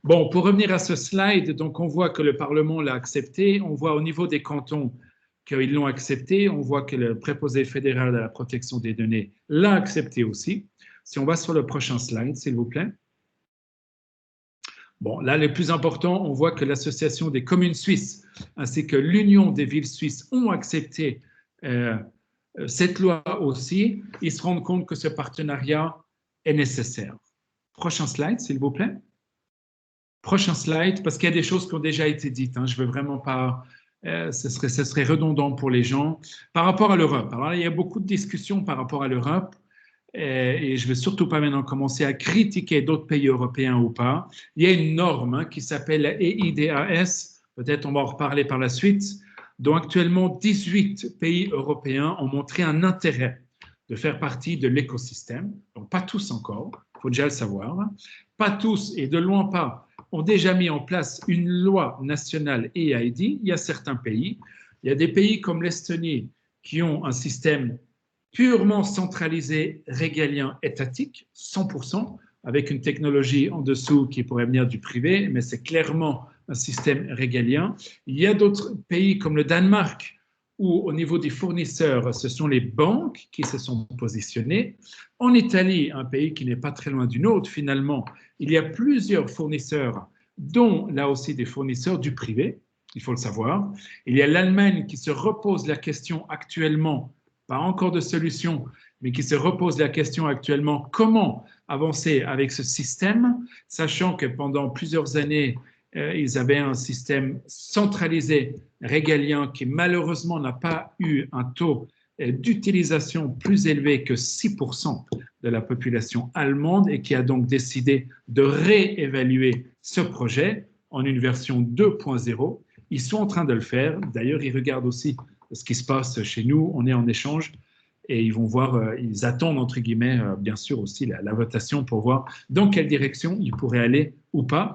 Bon, pour revenir à ce slide, donc on voit que le Parlement l'a accepté. On voit au niveau des cantons qu'ils l'ont accepté. On voit que le préposé fédéral à la protection des données l'a accepté aussi. Si on va sur le prochain slide, s'il vous plaît. Bon, là, le plus important, on voit que l'Association des communes suisses ainsi que l'Union des villes suisses ont accepté cette loi aussi. Ils se rendent compte que ce partenariat est nécessaire. Prochain slide, s'il vous plaît. Prochain slide, parce qu'il y a des choses qui ont déjà été dites. Je ne veux vraiment pas... ce serait redondant pour les gens. Par rapport à l'Europe, alors là, il y a beaucoup de discussions par rapport à l'Europe. Et je ne vais surtout pas maintenant commencer à critiquer d'autres pays européens ou pas. Il y a une norme qui s'appelle la EIDAS, peut-être on va en reparler par la suite, dont actuellement 18 pays européens ont montré un intérêt de faire partie de l'écosystème. Donc pas tous encore, il faut déjà le savoir. Pas tous, et de loin pas, ont déjà mis en place une loi nationale EID. Il y a certains pays. Il y a des pays comme l'Estonie qui ont un système purement centralisé, régalien, étatique, 100%, avec une technologie en dessous qui pourrait venir du privé, mais c'est clairement un système régalien. Il y a d'autres pays comme le Danemark, où au niveau des fournisseurs, ce sont les banques qui se sont positionnées. En Italie, un pays qui n'est pas très loin du nôtre, finalement, il y a plusieurs fournisseurs, dont là aussi des fournisseurs du privé, il faut le savoir. Il y a l'Allemagne qui se repose la question actuellement, pas encore de solution, mais qui se repose la question actuellement, comment avancer avec ce système, sachant que pendant plusieurs années, ils avaient un système centralisé, régalien, qui malheureusement n'a pas eu un taux d'utilisation plus élevé que 6% de la population allemande et qui a donc décidé de réévaluer ce projet en une version 2.0. Ils sont en train de le faire. D'ailleurs, ils regardent aussi ce qui se passe chez nous. On est en échange et ils vont voir, ils attendent entre guillemets, bien sûr aussi la votation pour voir dans quelle direction ils pourraient aller ou pas.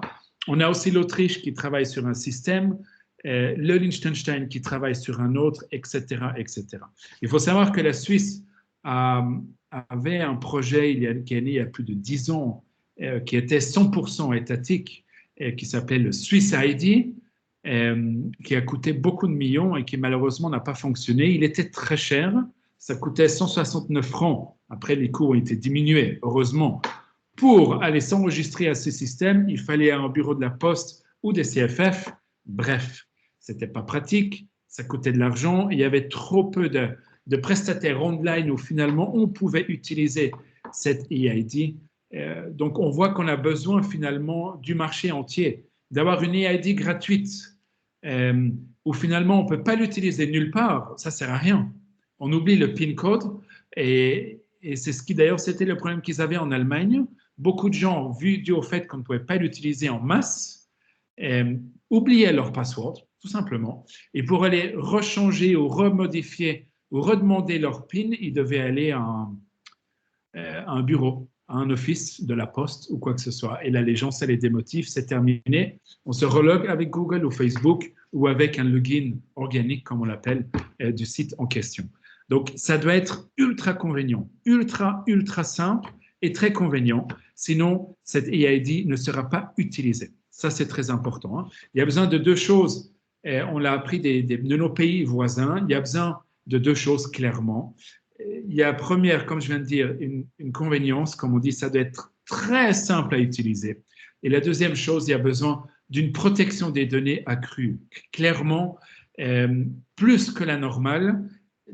On a aussi l'Autriche qui travaille sur un système, le Liechtenstein qui travaille sur un autre, etc., etc. Il faut savoir que la Suisse avait un projet qui est né il y a plus de 10 ans, qui était 100% étatique, qui s'appelle le Swiss ID, qui a coûté beaucoup de millions et qui malheureusement n'a pas fonctionné. Il était très cher, ça coûtait 169 francs. Après, les coûts ont été diminués, heureusement. Pour aller s'enregistrer à ce système, il fallait un bureau de la Poste ou des CFF. Bref, ce n'était pas pratique, ça coûtait de l'argent. Il y avait trop peu de prestataires online où finalement on pouvait utiliser cette EID. Donc on voit qu'on a besoin finalement du marché entier, d'avoir une EID gratuite où finalement on ne peut pas l'utiliser nulle part. Ça ne sert à rien. On oublie le PIN code et c'est ce qui d'ailleurs c'était le problème qu'ils avaient en Allemagne. Beaucoup de gens, dû au fait qu'on ne pouvait pas l'utiliser en masse, oubliaient leur password, tout simplement. Et pour aller rechanger ou remodifier ou redemander leur PIN, ils devaient aller à un bureau, à un office de la Poste ou quoi que ce soit. Et là, les gens, ça les démotive, c'est terminé. On se relogue avec Google ou Facebook ou avec un login organique, comme on l'appelle, du site en question. Donc, ça doit être ultra convenient, ultra simple et très convenient. Sinon, cette EID ne sera pas utilisée. Ça, c'est très important. Il y a besoin de 2 choses. On l'a appris de nos pays voisins. Il y a besoin de 2 choses, clairement. Il y a première, comme je viens de dire, une convenience. Comme on dit, ça doit être très simple à utiliser. Et la deuxième chose, il y a besoin d'une protection des données accrue. Clairement, plus que la normale.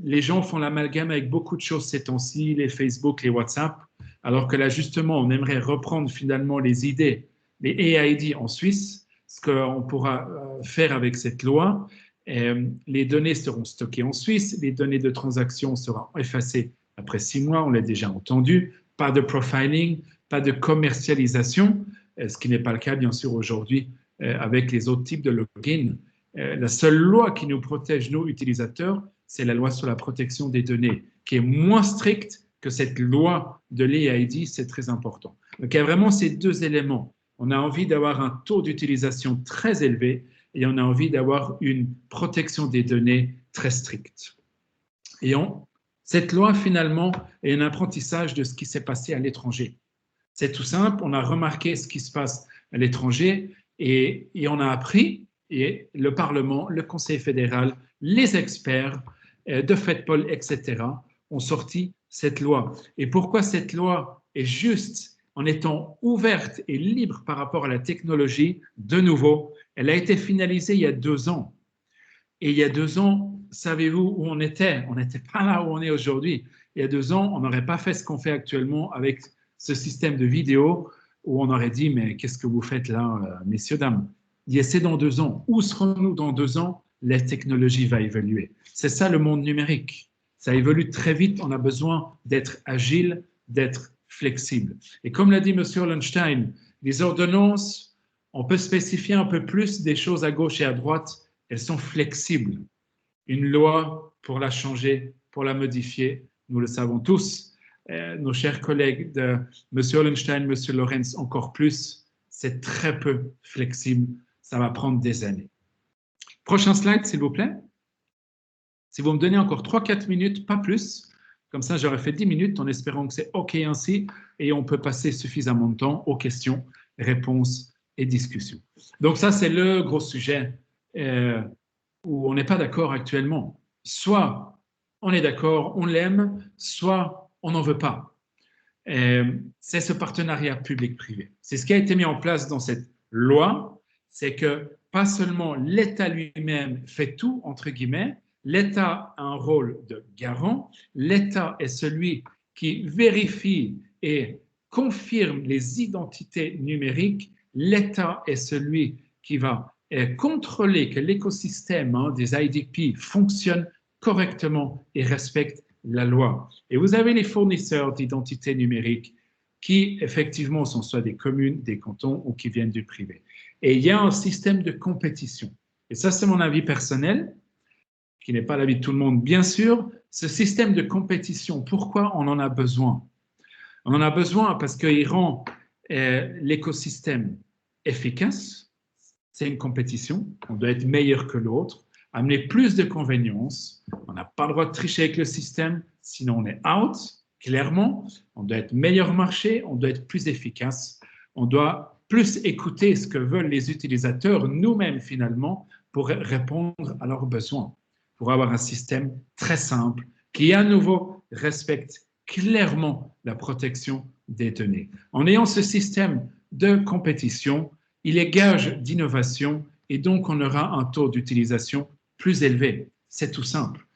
Les gens font l'amalgame avec beaucoup de choses ces temps-ci, les Facebook, les WhatsApp, alors que là, justement, on aimerait reprendre finalement les idées, les EID en Suisse, ce qu'on pourra faire avec cette loi. Les données seront stockées en Suisse, les données de transaction seront effacées après 6 mois, on l'a déjà entendu, pas de profiling, pas de commercialisation, ce qui n'est pas le cas, bien sûr, aujourd'hui avec les autres types de login. La seule loi qui nous protège, nos utilisateurs, c'est la loi sur la protection des données, qui est moins stricte que cette loi de l'EID, c'est très important. Donc, il y a vraiment ces deux éléments. On a envie d'avoir un taux d'utilisation très élevé et on a envie d'avoir une protection des données très stricte. Et cette loi, finalement, est un apprentissage de ce qui s'est passé à l'étranger. C'est tout simple, on a remarqué ce qui se passe à l'étranger et on a appris, et le Parlement, le Conseil fédéral, les experts de FedPol, etc., ont sorti cette loi. Et pourquoi cette loi est juste en étant ouverte et libre par rapport à la technologie? De nouveau, elle a été finalisée il y a 2 ans. Et il y a 2 ans, savez-vous où on était? On n'était pas là où on est aujourd'hui. Il y a 2 ans, on n'aurait pas fait ce qu'on fait actuellement avec ce système de vidéo où on aurait dit, mais qu'est-ce que vous faites là, messieurs, dames? C'est dans 2 ans. Où serons-nous dans 2 ans? La technologie va évoluer. C'est ça le monde numérique. Ça évolue très vite. On a besoin d'être agile, d'être flexible. Et comme l'a dit M. Hollenstein, les ordonnances, on peut spécifier un peu plus des choses à gauche et à droite. Elles sont flexibles. Une loi, pour la changer, pour la modifier, nous le savons tous. Nos chers collègues de M. Hollenstein, M. Lorenz, encore plus, c'est très peu flexible. Ça va prendre des années. Prochain slide, s'il vous plaît. Si vous me donnez encore 3-4 minutes, pas plus, comme ça j'aurais fait 10 minutes en espérant que c'est OK ainsi et on peut passer suffisamment de temps aux questions, réponses et discussions. Donc ça, c'est le gros sujet où on n'est pas d'accord actuellement. Soit on est d'accord, on l'aime, soit on n'en veut pas. C'est ce partenariat public-privé. C'est ce qui a été mis en place dans cette loi, c'est que pas seulement l'État lui-même fait tout, entre guillemets, l'État a un rôle de garant, l'État est celui qui vérifie et confirme les identités numériques, l'État est celui qui va contrôler que l'écosystème des IDP fonctionne correctement et respecte la loi. Et vous avez les fournisseurs d'identités numériques qui, effectivement, sont soit des communes, des cantons ou qui viennent du privé. Et il y a un système de compétition. Et ça, c'est mon avis personnel, qui n'est pas l'avis de tout le monde, bien sûr. Ce système de compétition, pourquoi on en a besoin? On en a besoin parce qu'il rend l'écosystème efficace. C'est une compétition. On doit être meilleur que l'autre, amener plus de convenience. On n'a pas le droit de tricher avec le système, sinon on est out, clairement. On doit être meilleur marché, on doit être plus efficace. On doit plus écouter ce que veulent les utilisateurs, nous-mêmes finalement, pour répondre à leurs besoins, pour avoir un système très simple qui, à nouveau, respecte clairement la protection des données. En ayant ce système de compétition, il est gage d'innovation et donc on aura un taux d'utilisation plus élevé. C'est tout simple.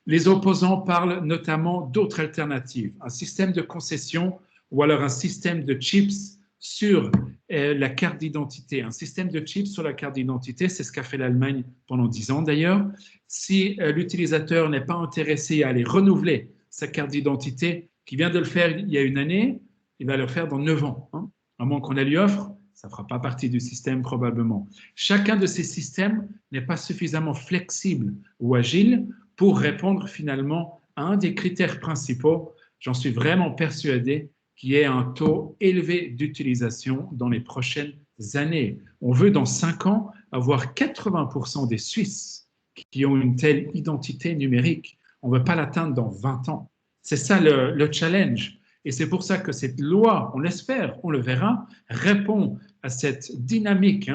Les opposants parlent notamment d'autres alternatives, un système de concession ou alors un système de chips sur la carte d'identité. Un système de chips sur la carte d'identité, c'est ce qu'a fait l'Allemagne pendant 10 ans d'ailleurs. Si l'utilisateur n'est pas intéressé à aller renouveler sa carte d'identité, qui vient de le faire il y a 1 année, il va le faire dans 9 ans. À moins qu'on la lui offre, ça ne fera pas partie du système probablement. Chacun de ces systèmes n'est pas suffisamment flexible ou agile pour répondre finalement à un des critères principaux, j'en suis vraiment persuadé, qui est un taux élevé d'utilisation dans les prochaines années. On veut dans 5 ans avoir 80% des Suisses qui ont une telle identité numérique. On ne veut pas l'atteindre dans 20 ans. C'est ça le challenge. Et c'est pour ça que cette loi, on l'espère, on le verra, répond à cette dynamique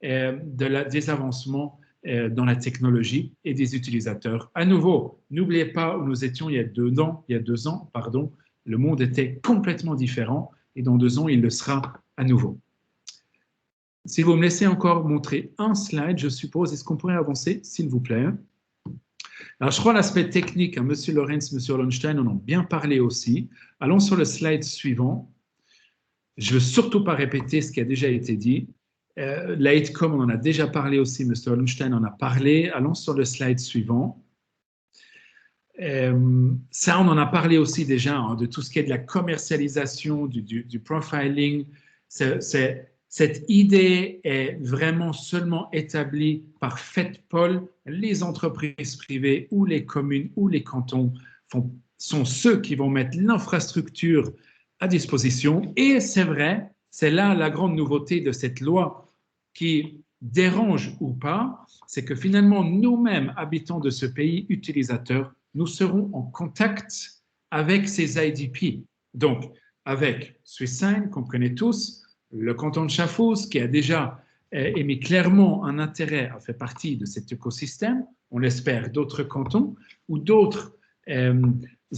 des avancements dans la technologie et des utilisateurs. À nouveau, n'oubliez pas où nous étions il y a 2 ans, le monde était complètement différent et dans 2 ans, il le sera à nouveau. Si vous me laissez encore montrer un slide, je suppose, est-ce qu'on pourrait avancer, s'il vous plaît? Alors, je crois l'aspect technique, M. Lorenz, M. Hollenstein en ont bien parlé aussi. Allons sur le slide suivant. Je ne veux surtout pas répéter ce qui a déjà été dit. L'AIDCOM, on en a déjà parlé aussi, M. Hollenstein en a parlé. Allons sur le slide suivant. Ça, on en a parlé aussi déjà, de tout ce qui est de la commercialisation, du profiling. C'est Cette idée est vraiment seulement établie par FETPOL. Les entreprises privées ou les communes ou les cantons sont ceux qui vont mettre l'infrastructure à disposition. Et c'est vrai, c'est là la grande nouveauté de cette loi qui dérange ou pas, c'est que finalement, nous-mêmes, habitants de ce pays, utilisateurs, nous serons en contact avec ces IDP. Donc, avec SwissSign, qu'on connaît tous, le canton de Schaffhouse, qui a déjà émis clairement un intérêt à faire partie de cet écosystème, on l'espère, d'autres cantons ou d'autres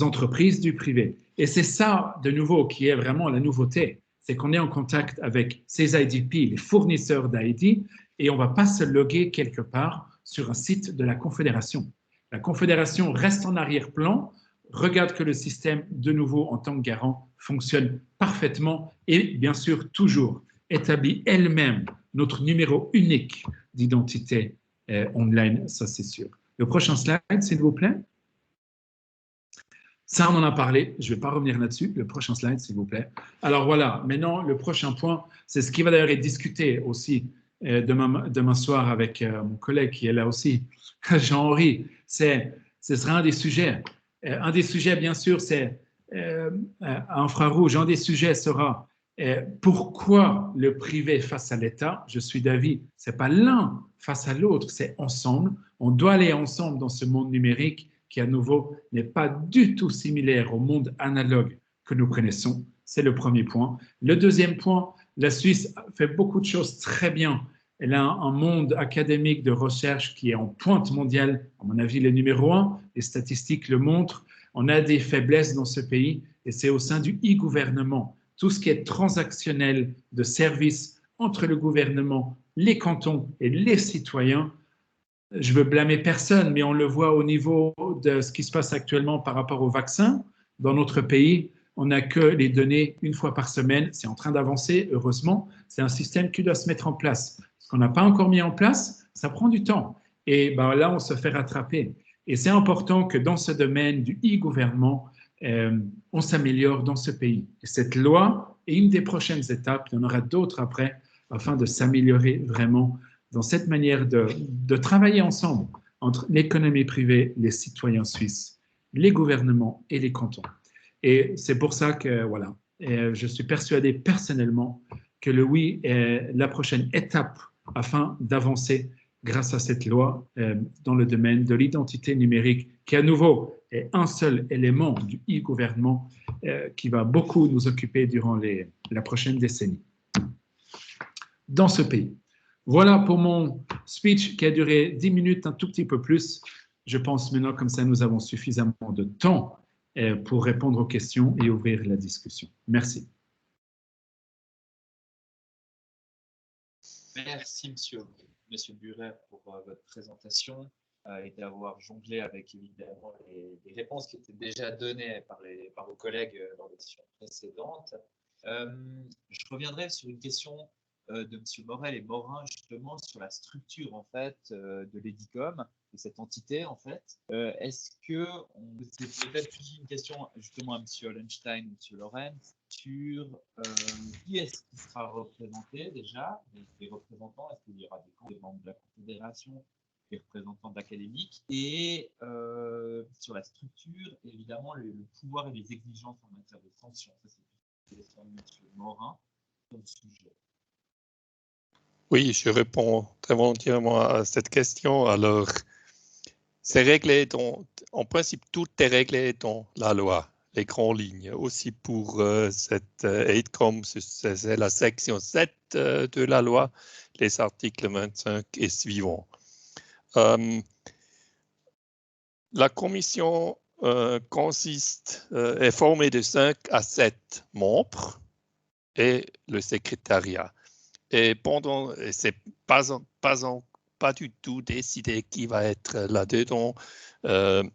entreprises du privé. Et c'est ça, de nouveau, qui est vraiment la nouveauté, c'est qu'on est en contact avec ces IDP, les fournisseurs d'ID, et on ne va pas se loguer quelque part sur un site de la Confédération. La Confédération reste en arrière-plan, regarde que le système, de nouveau, en tant que garant, fonctionne parfaitement et, bien sûr, toujours établit elle-même notre numéro unique d'identité online, ça c'est sûr. Le prochain slide, s'il vous plaît. Ça, on en a parlé, je ne vais pas revenir là-dessus. Le prochain slide, s'il vous plaît. Alors voilà, maintenant, le prochain point, c'est ce qui va d'ailleurs être discuté aussi demain soir avec mon collègue qui est là aussi, Jean-Henri. Ce sera un des sujets. Un des sujets, bien sûr, c'est infrarouge. Un des sujets sera pourquoi le privé face à l'État. Je suis d'avis, ce n'est pas l'un face à l'autre, c'est ensemble. On doit aller ensemble dans ce monde numérique qui, à nouveau, n'est pas du tout similaire au monde analogue que nous connaissons. C'est le premier point. Le deuxième point, la Suisse fait beaucoup de choses très bien. Elle a un monde académique de recherche qui est en pointe mondiale, à mon avis, le numéro 1. Les statistiques le montrent. On a des faiblesses dans ce pays et c'est au sein du e-gouvernement. Tout ce qui est transactionnel de services entre le gouvernement, les cantons et les citoyens, je veux blâmer personne, mais on le voit au niveau de ce qui se passe actuellement par rapport au vaccin. Dans notre pays, on n'a que les données une fois par semaine. C'est en train d'avancer, heureusement. C'est un système qui doit se mettre en place. Ce qu'on n'a pas encore mis en place, ça prend du temps. Et ben là, on se fait rattraper. Et c'est important que dans ce domaine du e-gouvernement, on s'améliore dans ce pays. Et cette loi est une des prochaines étapes. Il y en aura d'autres après, afin de s'améliorer vraiment dans cette manière de travailler ensemble entre l'économie privée, les citoyens suisses, les gouvernements et les cantons. Et c'est pour ça que, voilà, je suis persuadé personnellement que le oui est la prochaine étape afin d'avancer grâce à cette loi dans le domaine de l'identité numérique, qui à nouveau est un seul élément du e-gouvernement qui va beaucoup nous occuper durant la prochaine décennie dans ce pays. Voilà pour mon speech qui a duré 10 minutes, un tout petit peu plus. Je pense maintenant, comme ça, nous avons suffisamment de temps pour répondre aux questions et ouvrir la discussion. Merci. Merci, Monsieur Buret, pour votre présentation et d'avoir jonglé avec évidemment les réponses qui étaient déjà données par vos collègues lors des sessions précédentes. Je reviendrai sur une question de M. Morel et Morin, justement, sur la structure, en fait, de l'EDICOM, de cette entité, en fait. Est-ce que, c'est peut-être plus une question, justement, à M. Hollenstein ou M. Lorenz, sur qui est-ce qui sera représenté, déjà, les représentants, est-ce qu'il y aura des membres de la Confédération, des représentants d'académiques, et sur la structure, évidemment, le pouvoir et les exigences en matière de sanctions. Ça, c'est une question de M. Morin sur le sujet. Oui, je réponds très volontiers à cette question. Alors, c'est réglé en principe, tout est réglé dans la loi, les grandes lignes. Aussi pour cette AIDCOM, c'est la section 7 de la loi, les articles 25 et suivants. La commission est formée de 5 à 7 membres et le secrétariat. Et c'est pas du tout décidé qui va être là-dedans. Je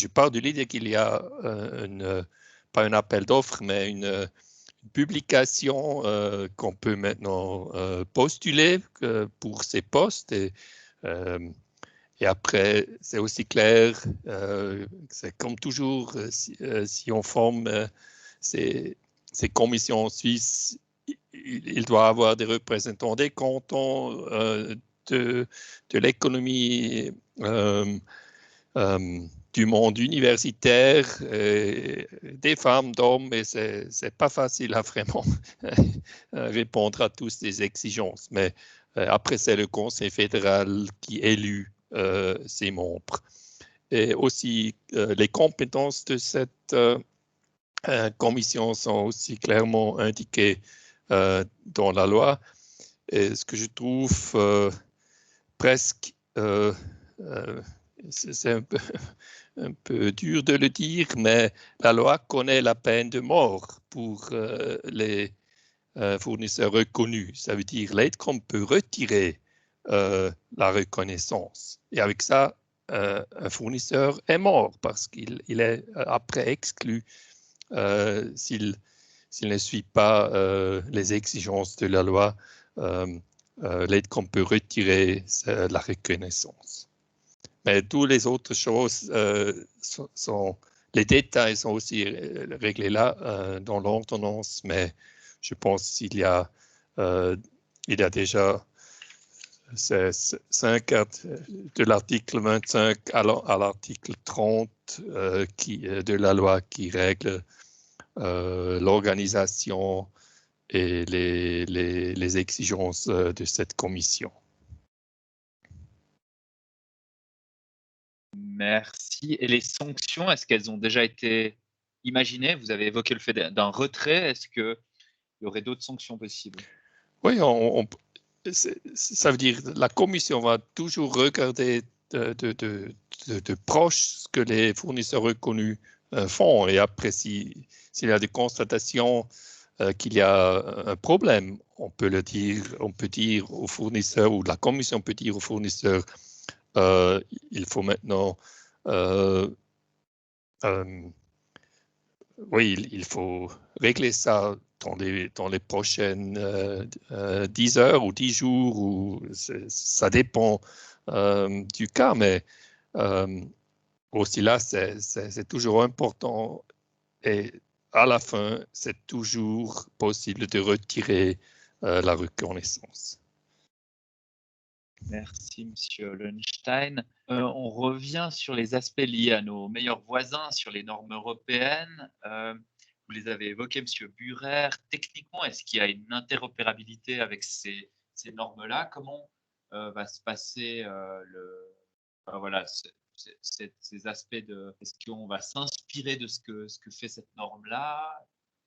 pars de l'idée qu'il y a pas un appel d'offres, mais une publication qu'on peut maintenant postuler pour ces postes. Et après, c'est aussi clair, c'est comme toujours, si on forme ces commissions suisses, il doit avoir des représentants des cantons, de l'économie, du monde universitaire, des femmes, d'hommes, et c'est pas facile à vraiment répondre à toutes ces exigences. Mais après, c'est le Conseil fédéral qui élit ses membres. Et aussi, les compétences de cette commission sont aussi clairement indiquées dans la loi. Et ce que je trouve presque, c'est un peu dur de le dire, mais la loi connaît la peine de mort pour les fournisseurs reconnus. Ça veut dire l'AIDCOM peut retirer la reconnaissance. Et avec ça, un fournisseur est mort parce qu'il est après exclu s'il ne suit pas les exigences de la loi. L'AIDCOM peut retirer la reconnaissance. Mais toutes les autres choses les détails sont aussi réglés là dans l'ordonnance, mais je pense qu'il y a déjà 5 de l'article 25 à l'article 30 de la loi qui règle l'organisation et les exigences de cette commission. Merci. Et les sanctions, est-ce qu'elles ont déjà été imaginées? Vous avez évoqué le fait d'un retrait. Est-ce qu'il y aurait d'autres sanctions possibles? Oui, ça veut dire que la commission va toujours regarder de proche ce que les fournisseurs reconnus font. Et après, s'il y a des constatations qu'il y a un problème, on peut dire aux fournisseurs, ou la commission peut dire aux fournisseurs, il faut maintenant, oui, il faut régler ça dans les prochaines 10 heures ou 10 jours, ou ça dépend du cas, mais aussi là, c'est toujours important, et à la fin, c'est toujours possible de retirer la reconnaissance. Merci, Monsieur Loewenstein. On revient sur les aspects liés à nos meilleurs voisins, sur les normes européennes. Vous les avez évoqués, Monsieur Burer. Techniquement, est-ce qu'il y a une interopérabilité avec ces normes-là? Comment va se passer ces aspects est-ce qu'on va s'inspirer de ce que fait cette norme-là?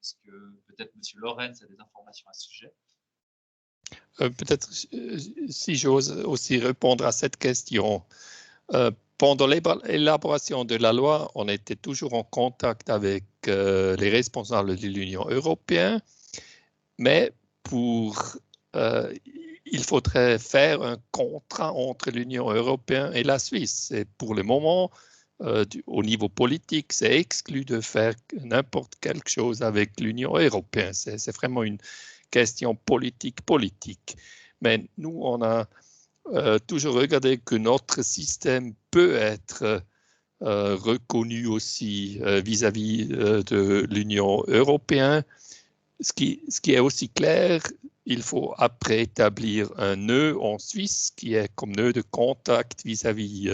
Est-ce que peut-être Monsieur Lorenz a des informations à ce sujet? Peut-être si j'ose aussi répondre à cette question. Pendant l'élaboration de la loi, on était toujours en contact avec les responsables de l'Union européenne, mais il faudrait faire un contrat entre l'Union européenne et la Suisse. Et pour le moment, au niveau politique, c'est exclu de faire n'importe quelque chose avec l'Union européenne. C'est vraiment une question politique. Mais nous, on a toujours regardé que notre système peut être reconnu aussi vis-à-vis de l'Union européenne. Ce qui est aussi clair, il faut après établir un nœud en Suisse qui est comme nœud de contact vis-à-vis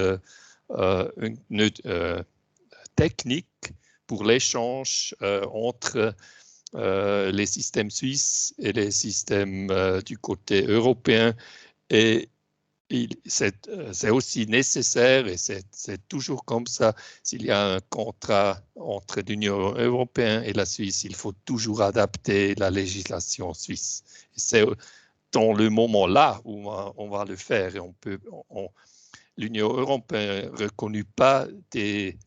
un nœud technique pour l'échange entre les systèmes suisses et les systèmes du côté européen. Et c'est aussi nécessaire, et c'est toujours comme ça, s'il y a un contrat entre l'Union européenne et la Suisse, il faut toujours adapter la législation suisse. C'est dans le moment là où on va le faire, et l'Union européenne ne reconnaît pas des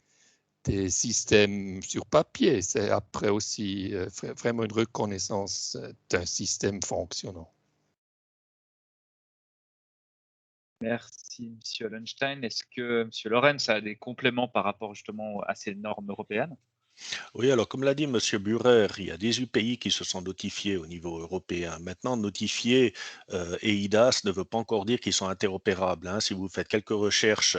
systèmes sur papier, c'est après aussi vraiment une reconnaissance d'un système fonctionnant. Merci, Monsieur Loewenstein. Est-ce que Monsieur Lorenz a des compléments par rapport justement à ces normes européennes? Oui, alors comme l'a dit M. Burer, il y a 18 pays qui se sont notifiés au niveau européen. Maintenant, notifier EIDAS ne veut pas encore dire qu'ils sont interopérables, hein. Si vous faites quelques recherches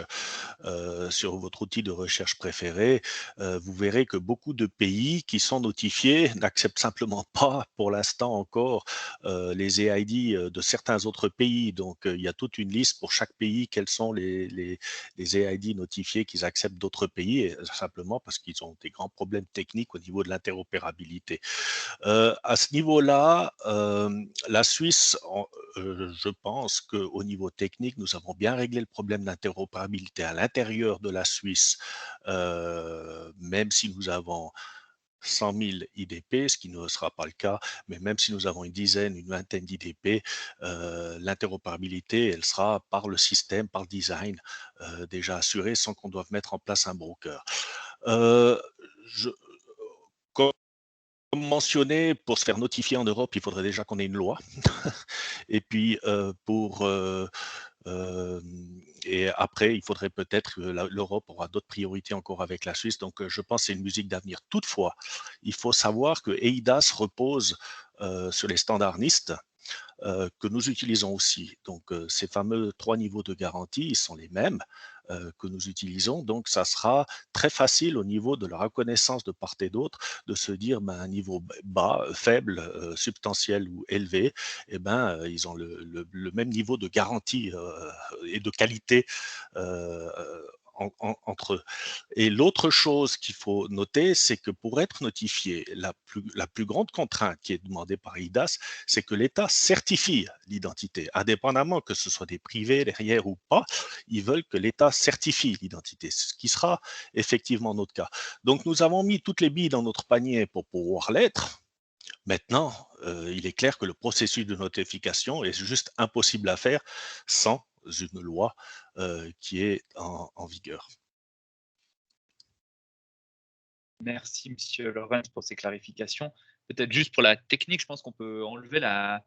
sur votre outil de recherche préféré, vous verrez que beaucoup de pays qui sont notifiés n'acceptent simplement pas pour l'instant encore les EID de certains autres pays. Donc, il y a toute une liste pour chaque pays, quels sont les EID notifiés qu'ils acceptent d'autres pays, et simplement parce qu'ils ont des grands problèmes techniques au niveau de l'interopérabilité. À ce niveau-là, la Suisse, je pense qu'au niveau technique, nous avons bien réglé le problème d'interopérabilité à l'intérieur de la Suisse, même si nous avons 100 000 IDP, ce qui ne sera pas le cas, mais même si nous avons une dizaine, une vingtaine d'IDP, l'interopérabilité, elle sera par le système, par le design, déjà assurée sans qu'on doive mettre en place un broker. Comme mentionné, pour se faire notifier en Europe, il faudrait déjà qu'on ait une loi. Et puis, et après, il faudrait peut-être que l'Europe aura d'autres priorités encore avec la Suisse. Donc, je pense que c'est une musique d'avenir. Toutefois, il faut savoir que EIDAS repose sur les standards NIST que nous utilisons aussi. Donc, ces fameux 3 niveaux de garantie, ils sont les mêmes que nous utilisons. Donc, ça sera très facile au niveau de la reconnaissance de part et d'autre de se dire un niveau bas, faible, substantiel ou élevé, eh ben, ils ont le même niveau de garantie et de qualité entre eux. Et l'autre chose qu'il faut noter, c'est que pour être notifié, la plus grande contrainte qui est demandée par EIDAS, c'est que l'État certifie l'identité, indépendamment que ce soit des privés derrière ou pas, ils veulent que l'État certifie l'identité, ce qui sera effectivement notre cas. Donc nous avons mis toutes les billes dans notre panier pour pouvoir l'être. Maintenant, il est clair que le processus de notification est juste impossible à faire sans une loi qui est en vigueur. Merci, Monsieur Lorenz, pour ces clarifications. Peut-être juste pour la technique, je pense qu'on peut enlever la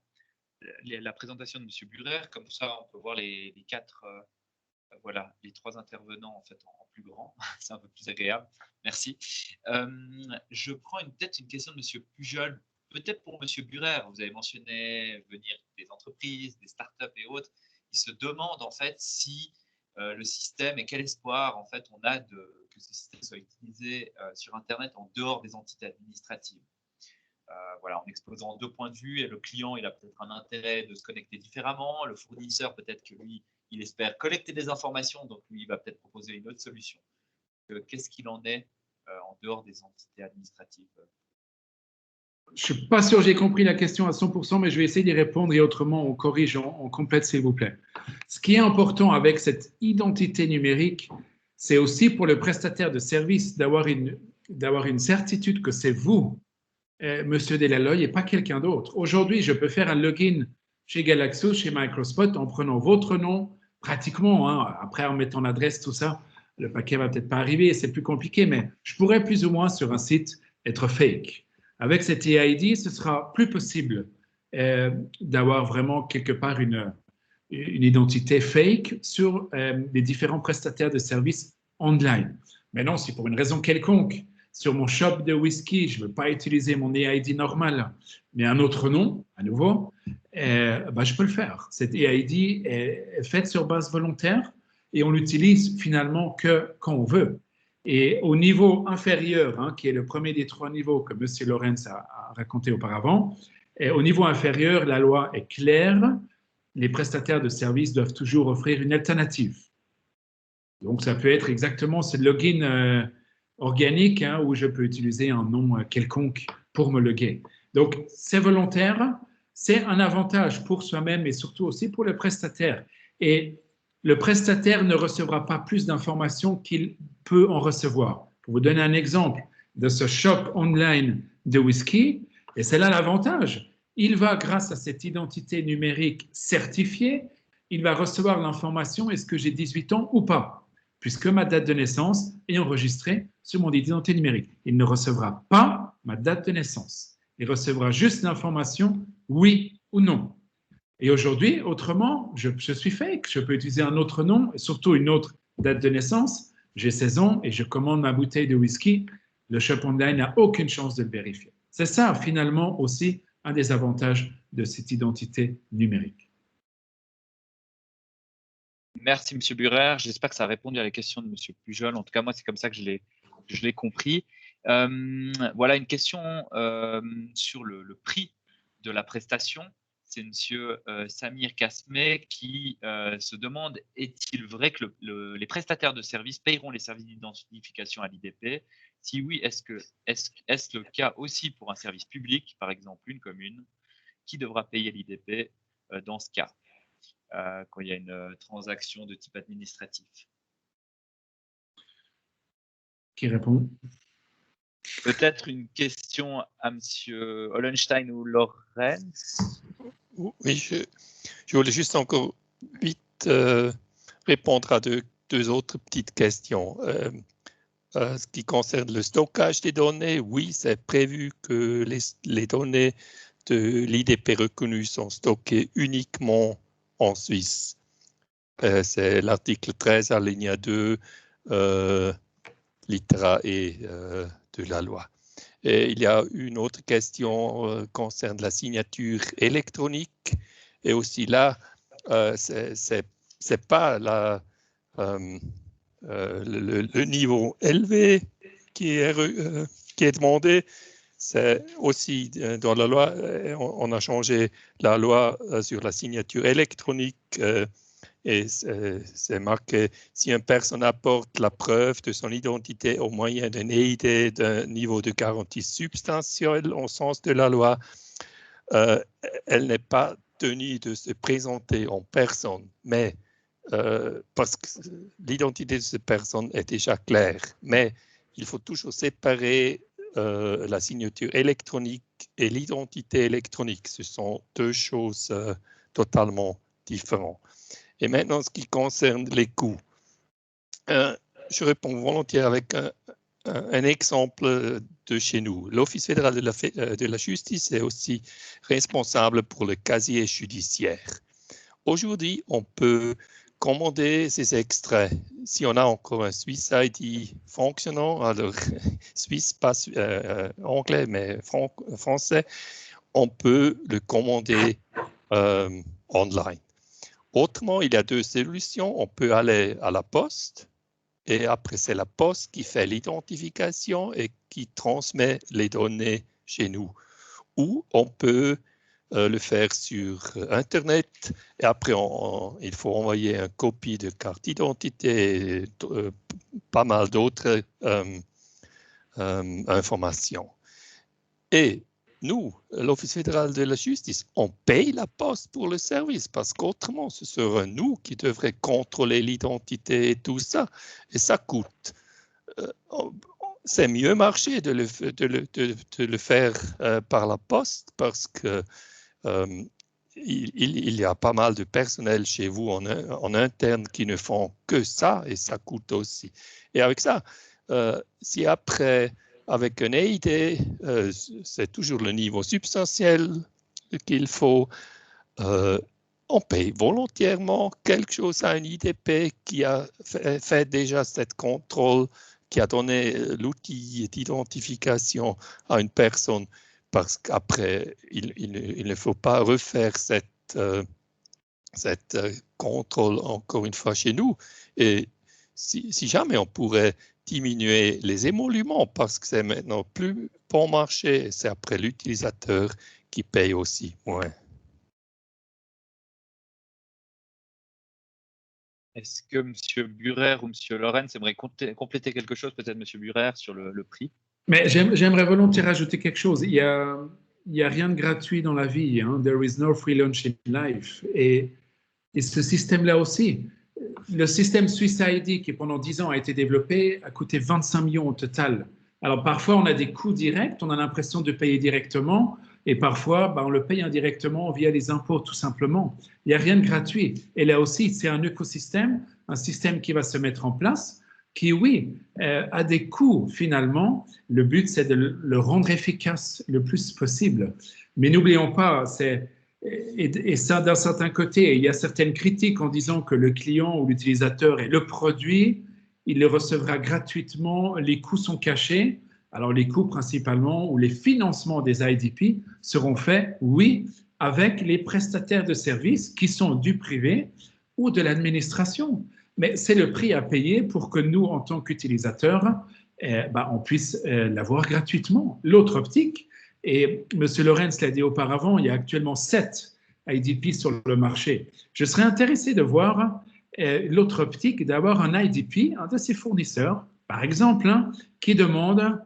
présentation de Monsieur Burer. Comme ça, on peut voir les quatre, voilà, les 3 intervenants en fait en plus grand. C'est un peu plus agréable. Merci. Je prends peut-être une question de Monsieur Pujol. Peut-être pour Monsieur Burer, vous avez mentionné venir des entreprises, des startups et autres. Ils se demandent en fait si le système et quel espoir en fait on a que ce système soit utilisé sur Internet en dehors des entités administratives. Voilà, en exposant 2 points de vue, et le client il a peut-être un intérêt de se connecter différemment, le fournisseur peut-être que lui il espère collecter des informations, donc lui il va peut-être proposer une autre solution. Qu'est-ce qu'il en est en dehors des entités administratives? Je ne suis pas sûr que j'ai compris la question à 100%, mais je vais essayer d'y répondre et autrement on corrige, on complète s'il vous plaît. Ce qui est important avec cette identité numérique, c'est aussi pour le prestataire de service d'avoir une certitude que c'est vous, Monsieur Delaloy, et pas quelqu'un d'autre. Aujourd'hui, je peux faire un login chez Galaxo, chez Microspot, en prenant votre nom, pratiquement, hein, après en mettant l'adresse, tout ça. Le paquet va peut-être pas arriver, c'est plus compliqué, mais je pourrais plus ou moins sur un site être fake. Avec cette EID, ce sera plus possible d'avoir vraiment quelque part une identité fake sur les différents prestataires de services online. Maintenant, si pour une raison quelconque, sur mon shop de whisky, je ne veux pas utiliser mon EID normal, mais un autre nom, à nouveau, je peux le faire. Cette EID est faite sur base volontaire et on l'utilise finalement que quand on veut. Et au niveau inférieur, hein, qui est le premier des 3 niveaux que M. Lorenz a raconté auparavant, au niveau inférieur, la loi est claire. Les prestataires de services doivent toujours offrir une alternative. Donc, ça peut être exactement ce login organique, hein, où je peux utiliser un nom quelconque pour me loguer. Donc, c'est volontaire, c'est un avantage pour soi-même et surtout aussi pour le prestataire. Et le prestataire ne recevra pas plus d'informations qu'il peut en recevoir. Pour vous donner un exemple de ce shop online de whisky, et c'est là l'avantage. Il va, grâce à cette identité numérique certifiée, il va recevoir l'information est-ce que j'ai 18 ans ou pas, puisque ma date de naissance est enregistrée sur mon identité numérique. Il ne recevra pas ma date de naissance. Il recevra juste l'information oui ou non. Et aujourd'hui, autrement, je suis fake. Je peux utiliser un autre nom, et surtout une autre date de naissance. J'ai 16 ans et je commande ma bouteille de whisky Le shop online n'a aucune chance de le vérifier. C'est ça, finalement, aussi un des avantages de cette identité numérique. Merci, M. Burer. J'espère que ça a répondu à la question de M. Pujol. En tout cas, moi, c'est comme ça que je l'ai compris. Voilà une question sur le prix de la prestation. C'est M. Samir Kasmé qui se demande, est-il vrai que les prestataires de services payeront les services d'identification à l'IDP? Si oui, est-ce le cas aussi pour un service public, par exemple une commune, qui devra payer l'IDP dans ce cas, quand il y a une transaction de type administratif? Qui répond? Peut-être une question à M. Hollenstein ou Lorenz? Oui, je voulais juste encore vite répondre à deux autres petites questions. Ce qui concerne le stockage des données, oui, c'est prévu que les données de l'IDP reconnu sont stockées uniquement en Suisse. C'est l'article 13 alinéa 2, littéra E de la loi. Et il y a une autre question concerne la signature électronique. Et aussi là, c'est pas le niveau élevé qui est demandé. C'est aussi dans la loi, on a changé la loi sur la signature électronique et c'est marqué si une personne apporte la preuve de son identité au moyen d'un EID d'un niveau de garantie substantielle au sens de la loi, elle n'est pas tenue de se présenter en personne, mais parce que l'identité de cette personne est déjà claire, mais il faut toujours séparer la signature électronique et l'identité électronique. Ce sont deux choses totalement différentes. Et maintenant, ce qui concerne les coûts, je réponds volontiers avec un exemple de chez nous. L'Office fédéral de la justice est aussi responsable pour le casier judiciaire. Aujourd'hui, on peut commander ces extraits. Si on a encore un Swiss ID fonctionnant, alors Suisse, pas anglais, mais français, on peut le commander online. Autrement, il y a deux solutions. On peut aller à la poste et après, c'est la poste qui fait l'identification et qui transmet les données chez nous. Ou on peut le faire sur Internet et après, il faut envoyer une copie de carte d'identité et pas mal d'autres informations. Et nous, l'Office fédéral de la justice, on paye la poste pour le service parce qu'autrement, ce serait nous qui devrions contrôler l'identité et tout ça. Et ça coûte. C'est mieux marché de le faire par la poste parce que il y a pas mal de personnel chez vous en interne qui ne font que ça et ça coûte aussi. Et avec ça, si après... Avec un EID, c'est toujours le niveau substantiel qu'il faut. On paye volontairement quelque chose à un IDP qui a fait déjà cette contrôle, qui a donné l'outil d'identification à une personne, parce qu'après, il ne faut pas refaire cette contrôle encore une fois chez nous. Et si jamais on pourrait diminuer les émoluments parce que c'est maintenant plus bon marché, c'est après l'utilisateur qui paye aussi moins. Est-ce que M. Burer ou M. Lorenz aimerait compléter quelque chose, peut-être M. Burer, sur le prix? Mais j'aimerais volontiers rajouter quelque chose. Il y a rien de gratuit dans la vie. Hein? There is no free lunch in life. Et ce système-là aussi, le système Swiss ID qui pendant 10 ans a été développé a coûté 25 millions au total. Alors parfois on a des coûts directs, on a l'impression de payer directement et parfois on le paye indirectement via les impôts tout simplement. Il n'y a rien de gratuit. Et là aussi c'est un écosystème, un système qui va se mettre en place qui oui a des coûts finalement. Le but c'est de le rendre efficace le plus possible. Mais n'oublions pas, et ça, d'un certain côté, il y a certaines critiques en disant que le client ou l'utilisateur est le produit, il le recevra gratuitement, les coûts sont cachés. Alors, les coûts principalement ou les financements des IDP seront faits, oui, avec les prestataires de services qui sont du privé ou de l'administration. Mais c'est le prix à payer pour que nous, en tant qu'utilisateurs, on puisse l'avoir gratuitement. L'autre optique, et M. Lorenz l'a dit auparavant, il y a actuellement 7 IDP sur le marché. Je serais intéressé de voir l'autre optique d'avoir un IDP, un de ses fournisseurs, par exemple, qui demande,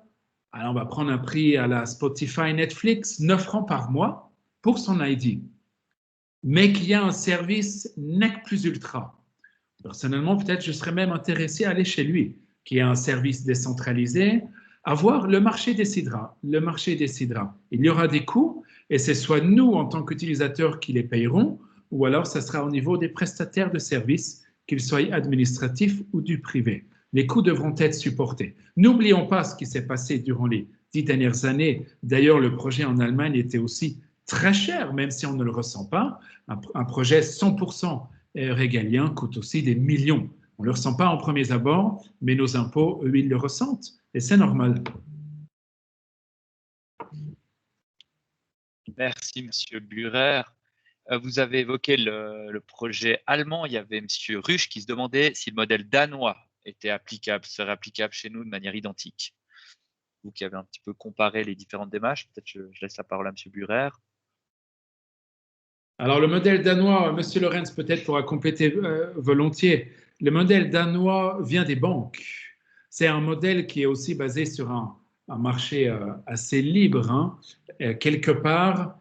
alors on va prendre un prix à la Spotify, Netflix, 9 francs par mois pour son ID, mais qui a un service NEC plus ultra. Personnellement, peut-être je serais même intéressé à aller chez lui, qui a un service décentralisé, à voir le marché décidera. Le marché décidera. Il y aura des coûts, et c'est soit nous, en tant qu'utilisateurs, qui les payerons, ou alors ça sera au niveau des prestataires de services, qu'ils soient administratifs ou du privé. Les coûts devront être supportés. N'oublions pas ce qui s'est passé durant les 10 dernières années. D'ailleurs, le projet en Allemagne était aussi très cher, même si on ne le ressent pas. Un projet 100% régalien coûte aussi des millions. On ne le ressent pas en premiers abords, mais nos impôts, eux, ils le ressentent. Et c'est normal. Merci, Monsieur Burer. Vous avez évoqué le projet allemand. Il y avait Monsieur Ruch qui se demandait si le modèle danois serait applicable chez nous de manière identique. Vous qui avez un petit peu comparé les différentes démarches, peut-être je laisse la parole à Monsieur Burer. Alors, le modèle danois, Monsieur Lorenz peut-être pourra compléter volontiers. Le modèle danois vient des banques. C'est un modèle qui est aussi basé sur un marché assez libre, quelque part,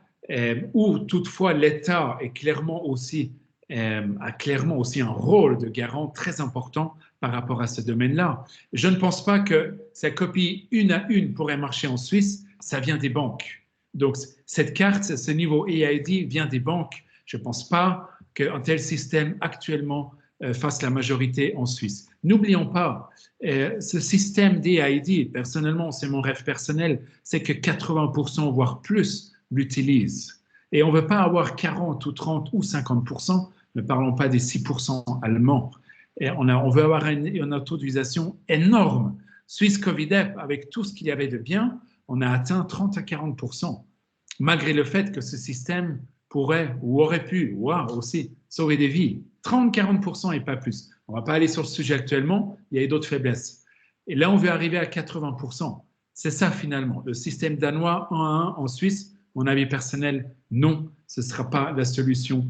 où toutefois l'État est clairement aussi, a clairement aussi un rôle de garant très important par rapport à ce domaine-là. Je ne pense pas que sa copie une à une pourrait marcher en Suisse, ça vient des banques. Donc, cette carte, ce niveau EID vient des banques. Je ne pense pas qu'un tel système actuellement fasse la majorité en Suisse. N'oublions pas, ce système d'EID, personnellement, c'est mon rêve personnel, c'est que 80% voire plus l'utilisent. Et on ne veut pas avoir 40 ou 30 ou 50%, ne parlons pas des 6% allemands. Et on veut avoir une autorisation énorme. Suisse Covidep, avec tout ce qu'il y avait de bien, on a atteint 30 à 40%, malgré le fait que ce système pourrait ou aurait pu aussi sauver des vies. 30-40% et pas plus. On ne va pas aller sur le sujet actuellement, il y a d'autres faiblesses. Et là, on veut arriver à 80%. C'est ça finalement. Le système danois 1 à 1 en Suisse, mon avis personnel, non, ce ne sera pas la solution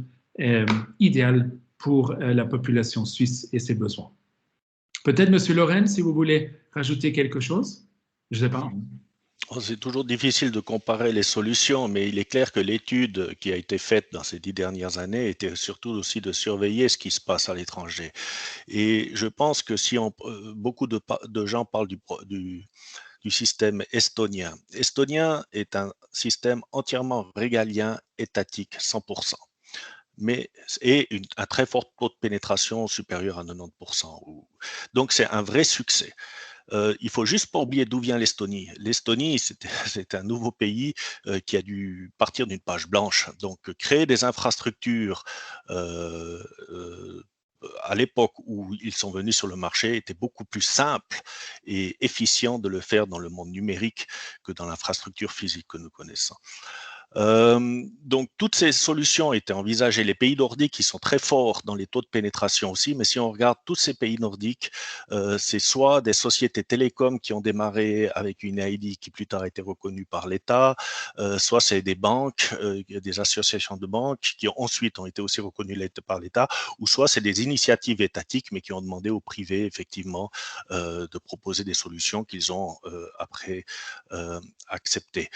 idéale pour la population suisse et ses besoins. Peut-être, Monsieur Lorenz, si vous voulez rajouter quelque chose, je ne sais pas. C'est toujours difficile de comparer les solutions, mais il est clair que l'étude qui a été faite dans ces 10 dernières années était surtout aussi de surveiller ce qui se passe à l'étranger. Et je pense que si beaucoup de gens parlent du système estonien. Estonien est un système entièrement régalien, étatique, 100%. Et un très fort taux de pénétration supérieur à 90%. Donc c'est un vrai succès. Il faut juste pas oublier d'où vient l'Estonie. L'Estonie, c'est un nouveau pays qui a dû partir d'une page blanche. Donc, créer des infrastructures à l'époque où ils sont venus sur le marché était beaucoup plus simple et efficient de le faire dans le monde numérique que dans l'infrastructure physique que nous connaissons. Donc, toutes ces solutions étaient envisagées. Les pays nordiques, qui sont très forts dans les taux de pénétration aussi, mais si on regarde tous ces pays nordiques, c'est soit des sociétés télécoms qui ont démarré avec une ID qui plus tard a été reconnue par l'État, soit c'est des banques, des associations de banques qui ensuite ont été aussi reconnues par l'État, ou soit c'est des initiatives étatiques, mais qui ont demandé au privé, effectivement, de proposer des solutions qu'ils ont après acceptées.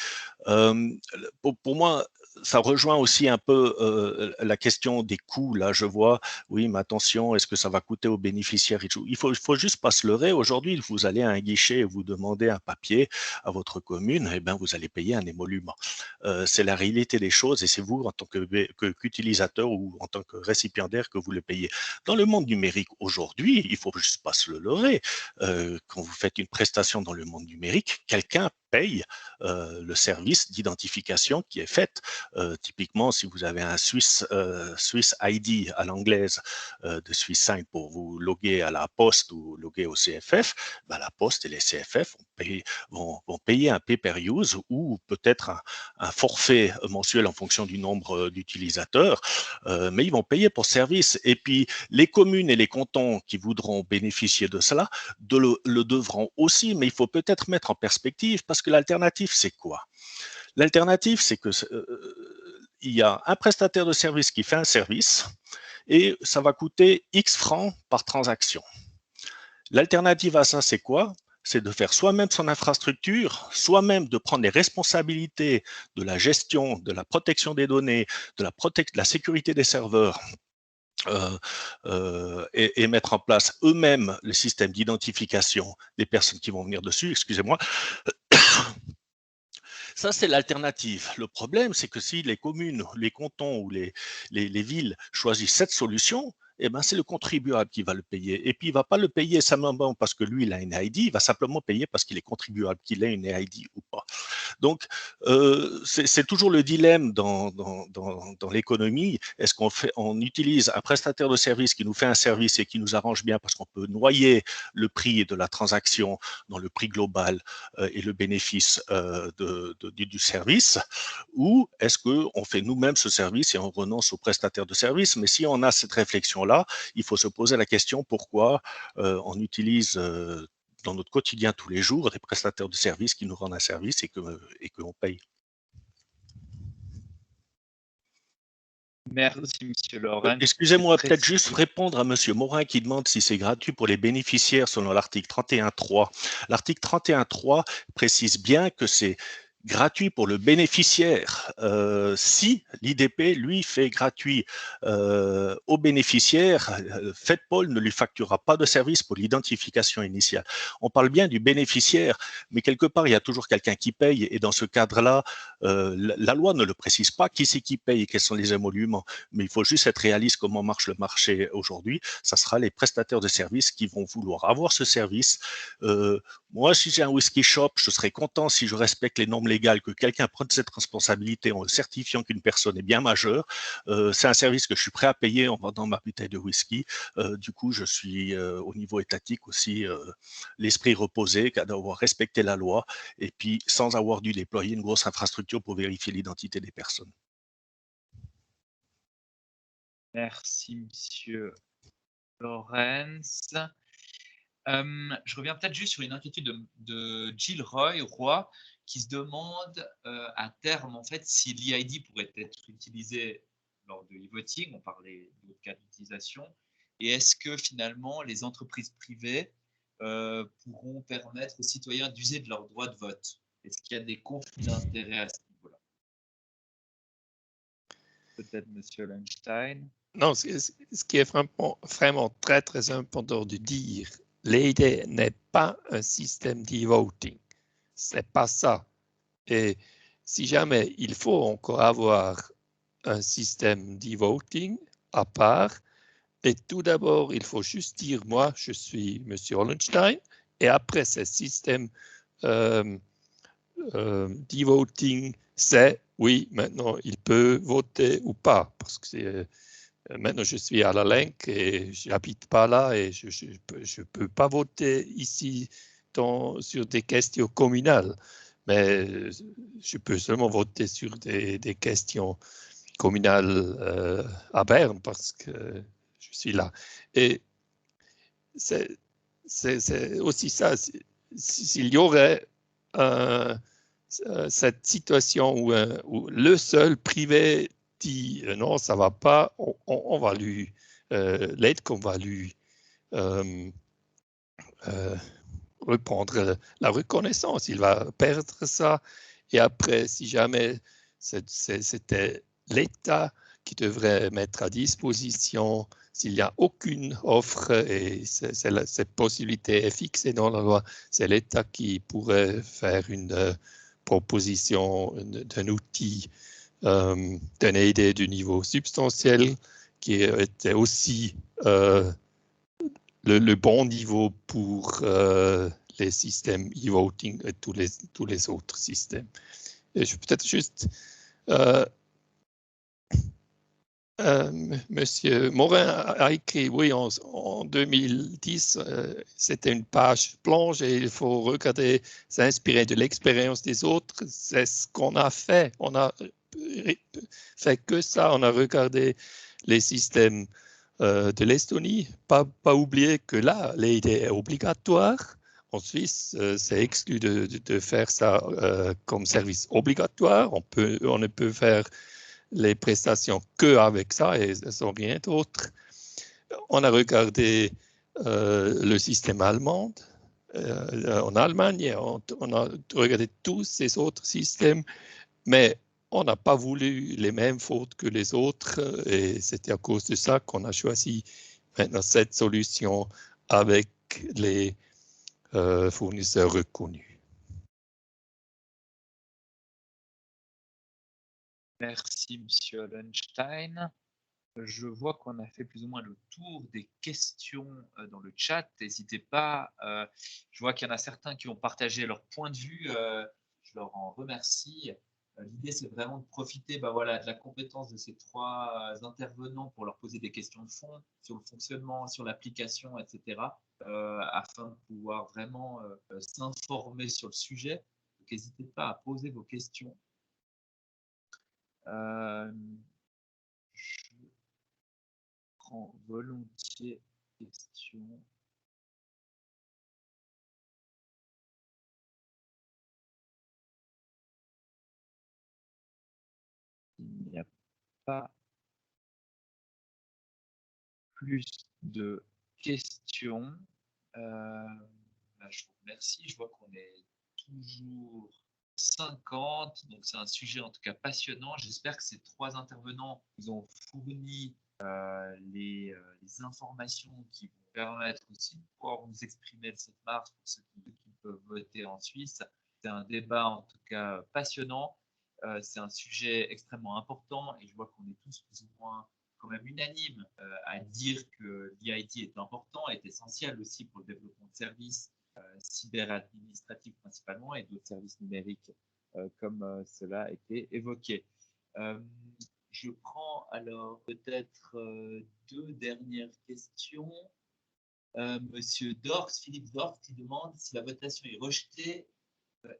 Pour moi, ça rejoint aussi un peu la question des coûts. Là, je vois, oui, mais attention, est-ce que ça va coûter aux bénéficiaires? Il faut juste pas se leurrer. Aujourd'hui, vous allez à un guichet et vous demandez un papier à votre commune, eh ben, vous allez payer un émolument. C'est la réalité des choses et c'est vous, en tant qu'utilisateur ou en tant que récipiendaire, que vous le payez. Dans le monde numérique aujourd'hui, il faut juste pas se le leurrer. Quand vous faites une prestation dans le monde numérique, quelqu'un paye le service d'identification qui est fait. Typiquement, si vous avez un Swiss ID à l'anglaise de Swiss Sign pour vous loguer à la Poste ou loguer au CFF, ben la Poste et les CFF ont vont payer un pay-per-use ou peut-être un forfait mensuel en fonction du nombre d'utilisateurs, mais ils vont payer pour service. Et puis, les communes et les cantons qui voudront bénéficier de cela le devront aussi, mais il faut peut-être mettre en perspective, parce que l'alternative, c'est quoi? L'alternative, c'est que il y a un prestataire de service qui fait un service et ça va coûter X francs par transaction. L'alternative à ça, c'est quoi? C'est de faire soi-même son infrastructure, soi-même de prendre les responsabilités de la gestion, de la protection des données, de la sécurité des serveurs, et mettre en place eux-mêmes les systèmes d'identification des personnes qui vont venir dessus, excusez-moi. Ça, c'est l'alternative. Le problème, c'est que si les communes, les cantons ou les villes choisissent cette solution, eh ben, c'est le contribuable qui va le payer. Et puis, il ne va pas le payer simplement parce que lui, il a une ID, il va simplement payer parce qu'il est contribuable, qu'il ait une ID ou pas. Donc, c'est toujours le dilemme dans l'économie. Est-ce qu'on utilise un prestataire de service qui nous fait un service et qui nous arrange bien parce qu'on peut noyer le prix de la transaction dans le prix global et le bénéfice du service, ou est-ce qu'on fait nous-mêmes ce service et on renonce au prestataire de service? Mais si on a cette réflexion-là, il faut se poser la question pourquoi on utilise dans notre quotidien tous les jours des prestataires de services qui nous rendent un service et qu'on paye. Merci, Monsieur Laurent. Excusez-moi, peut-être juste répondre à Monsieur Morin qui demande si c'est gratuit pour les bénéficiaires selon l'article 31.3. L'article 31.3 précise bien que c'est gratuit pour le bénéficiaire. Si l'IDP, lui, fait gratuit au bénéficiaire, FedPol ne lui facturera pas de service pour l'identification initiale. On parle bien du bénéficiaire, mais quelque part, il y a toujours quelqu'un qui paye, et dans ce cadre-là, la loi ne le précise pas qui c'est qui paye et quels sont les émoluments, mais il faut juste être réaliste comment marche le marché aujourd'hui. Ça sera les prestataires de services qui vont vouloir avoir ce service. Moi, si j'ai un whisky shop, je serais content si je respecte les normes légales, que quelqu'un prenne cette responsabilité en certifiant qu'une personne est bien majeure. C'est un service que je suis prêt à payer en vendant ma bouteille de whisky. Du coup, je suis au niveau étatique aussi l'esprit reposé, qu'à d'avoir respecté la loi et puis sans avoir dû déployer une grosse infrastructure pour vérifier l'identité des personnes. Merci, Monsieur Lorenz. Je reviens peut-être juste sur une inquiétude de Jill Roy, qui se demande à terme en fait si l'EID pourrait être utilisé lors de e-voting. On parlait d'autres cas d'utilisation. Et est-ce que finalement les entreprises privées pourront permettre aux citoyens d'user de leur droit de vote? Est-ce qu'il y a des conflits d'intérêts à ce niveau-là? Peut-être Monsieur Lunstein. Non, ce qui est vraiment très, très important de dire, l'EID n'est pas un système d'e-voting. C'est pas ça. Et si jamais il faut encore avoir un système d'e-voting à part, et tout d'abord, il faut juste dire, moi, je suis M. Hollenstein, et après ce système d'e-voting, c'est, oui, maintenant, il peut voter ou pas, parce que maintenant, je suis à la LENC et je n'habite pas là et je ne peux pas voter ici sur des questions communales, mais je peux seulement voter sur des questions communales à Berne parce que je suis là. Et c'est aussi ça, s'il y aurait cette situation où le seul privé dit non, ça ne va pas, on va lui, l'aide qu'on va lui reprendre la reconnaissance, il va perdre ça. Et après, si jamais c'était l'État qui devrait mettre à disposition, s'il n'y a aucune offre et cette possibilité est fixée dans la loi, c'est l'État qui pourrait faire une proposition d'un outil, d'une idée du niveau substantiel qui était aussi le bon niveau pour les systèmes e-voting et tous les autres systèmes. Et je peux peut-être juste Monsieur Morin a écrit, oui, en 2010, c'était une page blanche et il faut regarder, s'inspirer de l'expérience des autres. C'est ce qu'on a fait. On a fait que ça. On a regardé les systèmes de l'Estonie. Pas oublier que là, l'aide est obligatoire. En Suisse, c'est exclu de faire ça comme service obligatoire. On ne peut faire les prestations qu'avec ça et sans rien d'autre. On a regardé le système allemand en Allemagne, on a regardé tous ces autres systèmes, mais on n'a pas voulu les mêmes fautes que les autres et c'était à cause de ça qu'on a choisi maintenant cette solution avec les fournisseurs reconnus. Merci, Monsieur Hollenstein. Je vois qu'on a fait plus ou moins le tour des questions dans le chat. N'hésitez pas. Je vois qu'il y en a certains qui ont partagé leur point de vue. Je leur en remercie. L'idée, c'est vraiment de profiter voilà, de la compétence de ces trois intervenants pour leur poser des questions de fond sur le fonctionnement, sur l'application, etc., afin de pouvoir vraiment s'informer sur le sujet. Donc, n'hésitez pas à poser vos questions. Je prends volontiers questions. Il n'y a pas plus de questions. Je vous remercie. Je vois qu'on est toujours 50. Donc, c'est un sujet en tout cas passionnant. J'espère que ces trois intervenants vous ont fourni les informations qui vont permettre aussi de pouvoir vous exprimer de cette marche pour ceux qui peuvent voter en Suisse. C'est un débat en tout cas passionnant. C'est un sujet extrêmement important et je vois qu'on est tous plus ou moins quand même unanimes à dire que l'EID est important, est essentiel aussi pour le développement de services cyberadministratifs principalement et d'autres services numériques comme cela a été évoqué. Je prends alors peut-être deux dernières questions. Monsieur Dorx, Philippe Dorx, qui demande si la votation est rejetée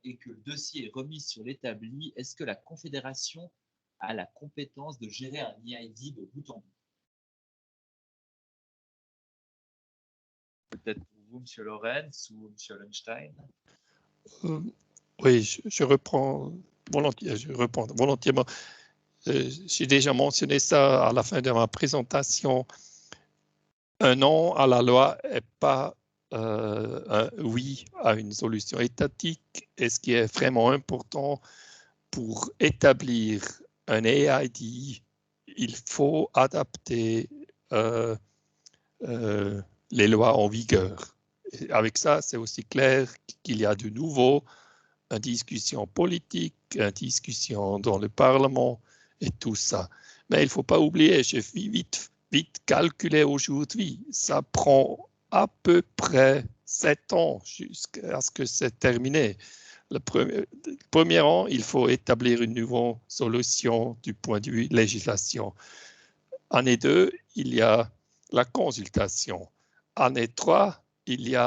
et que le dossier est remis sur l'établi, est-ce que la Confédération a la compétence de gérer un EID de bout en bout? Peut-être pour vous, Monsieur Lorenz ou Monsieur Hollenstein. Oui, je reprends volontiers. J'ai déjà mentionné ça à la fin de ma présentation. Un non à la loi n'est pas un oui à une solution étatique. Et ce qui est vraiment important pour établir un EID, il faut adapter les lois en vigueur. Et avec ça, c'est aussi clair qu'il y a de nouveau une discussion politique, une discussion dans le Parlement et tout ça. Mais il ne faut pas oublier, j'ai vite calculé aujourd'hui, ça prend à peu près 7 ans jusqu'à ce que c'est terminé. Le premier an, il faut établir une nouvelle solution du point de vue législation. Année 2, il y a la consultation. Année 3, il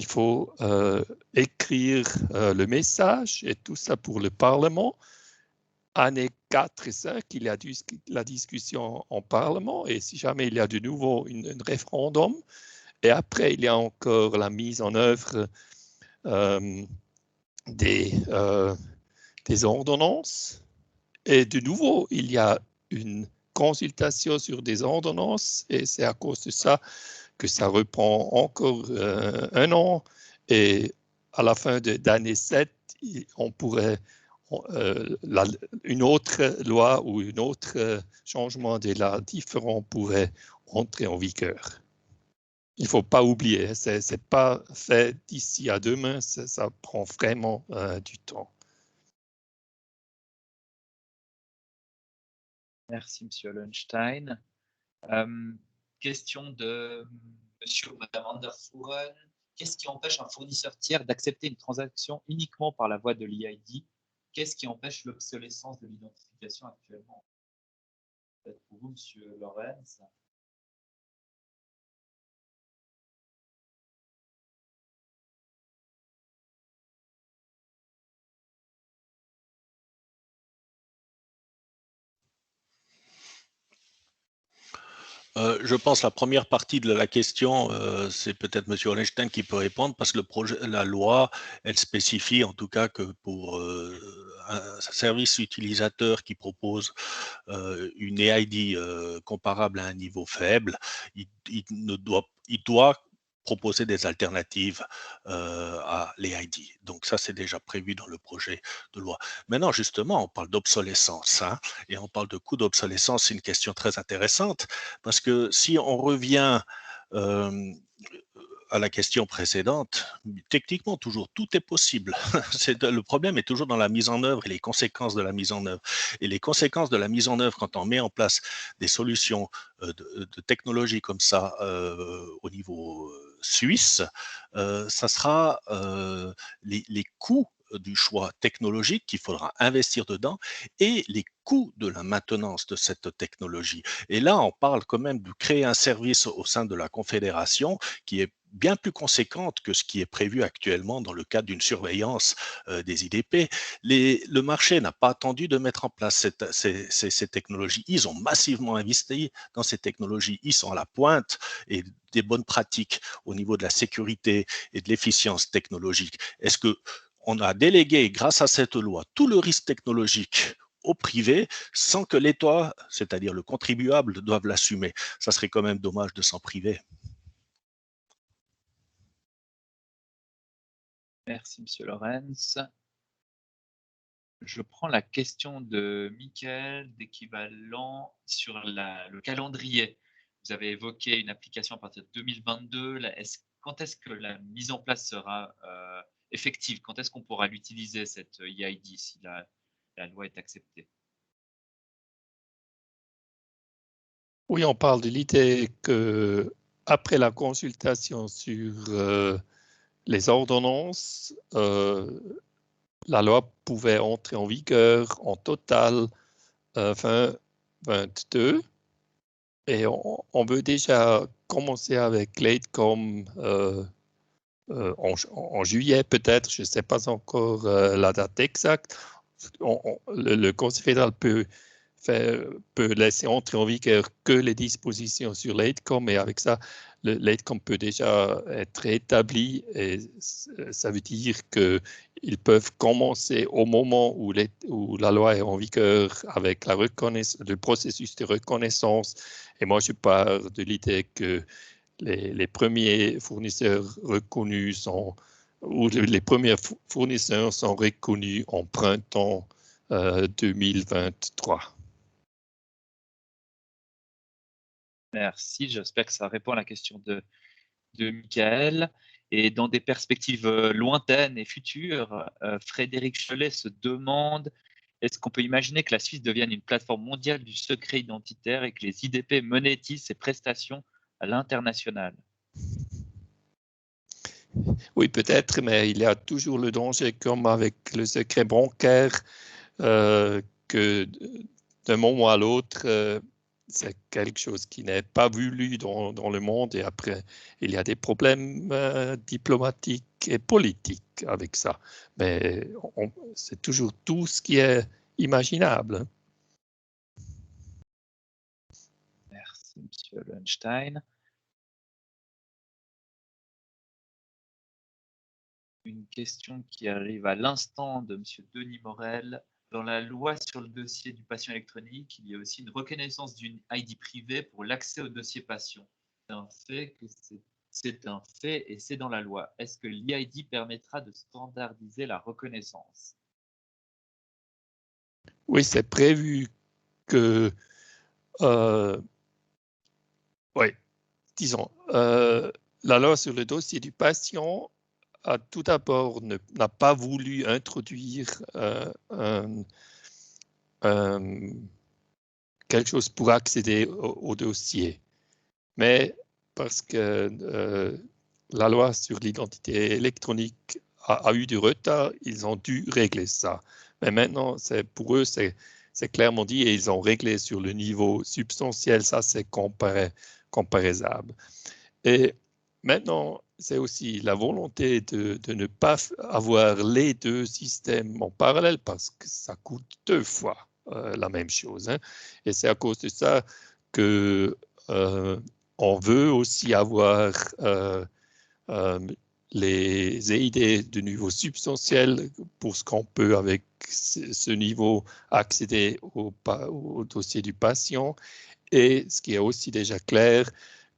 faut écrire le message et tout ça pour le Parlement. Année 4 et 5, il y a la discussion en Parlement et si jamais il y a de nouveau un référendum. Et après, il y a encore la mise en œuvre des ordonnances. Et de nouveau, il y a une consultation sur des ordonnances et c'est à cause de ça que ça reprend encore un an et à la fin d'année 7, on pourrait une autre loi ou un autre changement de la différent pourrait entrer en vigueur. Il ne faut pas oublier, ce n'est pas fait d'ici à demain, ça prend vraiment du temps. Merci, Monsieur Hollenstein. Question de Monsieur ou Madame Andersfuren. Qu'est-ce qui empêche un fournisseur tiers d'accepter une transaction uniquement par la voie de l'EID? Qu'est-ce qui empêche l'obsolescence de l'identification actuellement? Peut-être pour vous, Monsieur Lorenz. Je pense la première partie de la question, c'est peut-être Monsieur Hollenstein qui peut répondre parce que la loi, elle spécifie en tout cas que pour un service utilisateur qui propose une EID comparable à un niveau faible, il doit proposer des alternatives à l'EID. Donc ça, c'est déjà prévu dans le projet de loi. Maintenant, justement, on parle d'obsolescence, hein, et on parle de coût d'obsolescence. C'est une question très intéressante parce que si on revient à la question précédente, techniquement, toujours, tout est possible. Le problème est toujours dans la mise en œuvre et les conséquences de la mise en œuvre. Et les conséquences de la mise en œuvre, quand on met en place des solutions de technologie comme ça au niveau suisse, ça sera les coûts du choix technologique qu'il faudra investir dedans et les coûts de la maintenance de cette technologie. Et là, on parle quand même de créer un service au sein de la Confédération qui est bien plus conséquente que ce qui est prévu actuellement dans le cadre d'une surveillance des IDP. Le marché n'a pas attendu de mettre en place ces technologies. Ils ont massivement investi dans ces technologies. Ils sont à la pointe et des bonnes pratiques au niveau de la sécurité et de l'efficience technologique. Est-ce que on a délégué, grâce à cette loi, tout le risque technologique au privé sans que l'État, c'est-à-dire le contribuable, doive l'assumer? Ça serait quand même dommage de s'en priver. Merci, Monsieur Lorenz. Je prends la question de Michael d'équivalent sur le calendrier. Vous avez évoqué une application à partir de 2022. Quand est-ce que la mise en place sera effective? Quand est-ce qu'on pourra l'utiliser, cette EID, si la loi est acceptée? Oui, on parle de l'idée que après la consultation sur les ordonnances, la loi pouvait entrer en vigueur en total fin 2022. Et on veut déjà commencer avec l'AIDCOM en juillet peut-être, je ne sais pas encore la date exacte. Le Conseil fédéral peut laisser entrer en vigueur que les dispositions sur l'AIDCOM, et avec ça, l'AIDCOM peut déjà être établi, et ça veut dire qu'ils peuvent commencer au moment où la loi est en vigueur avec le processus de reconnaissance. Et moi, je pars de l'idée que les premiers fournisseurs reconnus les premiers fournisseurs sont reconnus en printemps 2023. Merci, j'espère que ça répond à la question de Michael. Et dans des perspectives lointaines et futures, Frédéric Cholet se demande: est-ce qu'on peut imaginer que la Suisse devienne une plateforme mondiale du secret identitaire et que les IDP monétisent ces prestations à l'international? Oui, peut-être, mais il y a toujours le danger, comme avec le secret bancaire, que d'un moment à l'autre, c'est quelque chose qui n'est pas voulu dans le monde, et après, il y a des problèmes diplomatiques et politiques avec ça. Mais c'est toujours tout ce qui est imaginable. Merci, Monsieur Hollenstein. Une question qui arrive à l'instant de Monsieur Denis Morel. Dans la loi sur le dossier du patient électronique, il y a aussi une reconnaissance d'une ID privée pour l'accès au dossier patient. C'est un fait et c'est dans la loi. Est-ce que l'EID permettra de standardiser la reconnaissance? Oui, c'est prévu que, oui, disons, la loi sur le dossier du patient a tout d'abord n'a pas voulu introduire quelque chose pour accéder au dossier. Mais parce que la loi sur l'identité électronique a eu du retard, ils ont dû régler ça. Mais maintenant, pour eux, c'est c'est clairement dit et ils ont réglé sur le niveau substantiel, ça c'est comparisable. Et maintenant, c'est aussi la volonté de ne pas avoir les deux systèmes en parallèle parce que ça coûte 2 fois la même chose. Hein. Et c'est à cause de ça que on veut aussi avoir les EID de niveau substantiel pour ce qu'on peut avec ce niveau accéder au dossier du patient. Et ce qui est aussi déjà clair,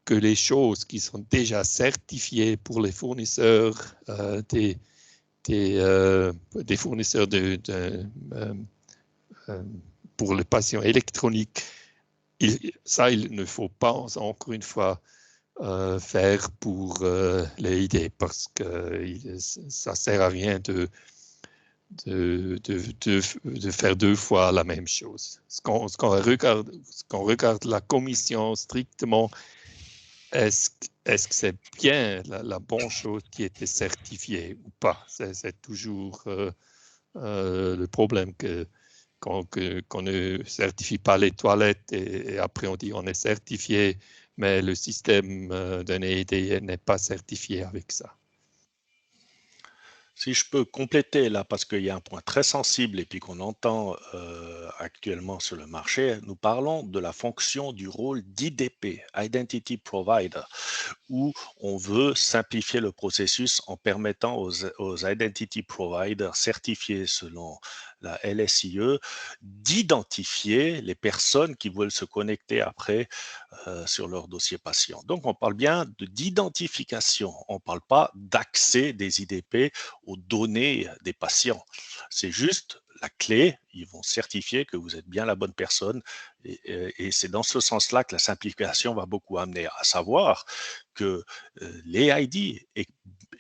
que les choses qui sont déjà certifiées pour les fournisseurs des fournisseurs pour les patients électroniques, il ne faut pas encore une fois faire pour les ID parce que ça ne sert à rien de faire 2 fois la même chose. Ce qu'on regarde la commission strictement, est-ce que c'est bien la bonne chose qui était certifiée ou pas? C'est toujours le problème qu'on ne certifie pas les toilettes et après on dit on est certifié, mais le système d'un EID n'est pas certifié avec ça. Si je peux compléter là, parce qu'il y a un point très sensible et puis qu'on entend actuellement sur le marché, nous parlons de la fonction du rôle d'IDP, Identity Provider, où on veut simplifier le processus en permettant aux Identity Providers certifiés selon la LSIE d'identifier les personnes qui veulent se connecter après sur leur dossier patient. Donc, on parle bien d'identification. On ne parle pas d'accès des IDP aux données des patients. C'est juste la clé. Ils vont certifier que vous êtes bien la bonne personne. Et c'est dans ce sens-là que la simplification va beaucoup amener, à savoir que l'EID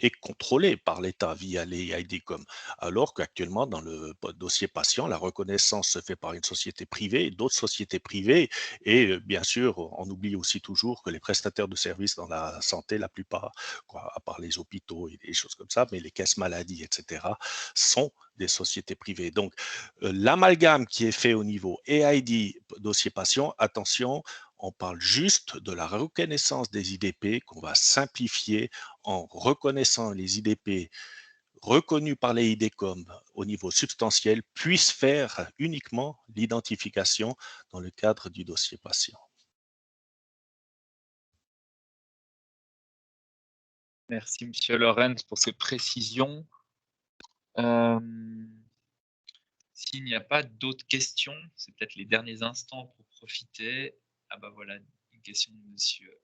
est contrôlé par l'État via l'EIDCOM, alors qu'actuellement, dans le dossier patient, la reconnaissance se fait par une société privée, d'autres sociétés privées, et bien sûr, on oublie aussi toujours que les prestataires de services dans la santé, la plupart, à part les hôpitaux et des choses comme ça, mais les caisses maladies, etc., sont des sociétés privées. Donc, l'amalgame qui est fait au niveau EID, dossier patient, attention, on parle juste de la reconnaissance des IDP qu'on va simplifier en reconnaissant les IDP reconnus par les IDCOM au niveau substantiel puissent faire uniquement l'identification dans le cadre du dossier patient. Merci, Monsieur Lorenz, pour ces précisions. S'il n'y a pas d'autres questions, c'est peut-être les derniers instants pour profiter. Ah bah voilà, une question de Monsieur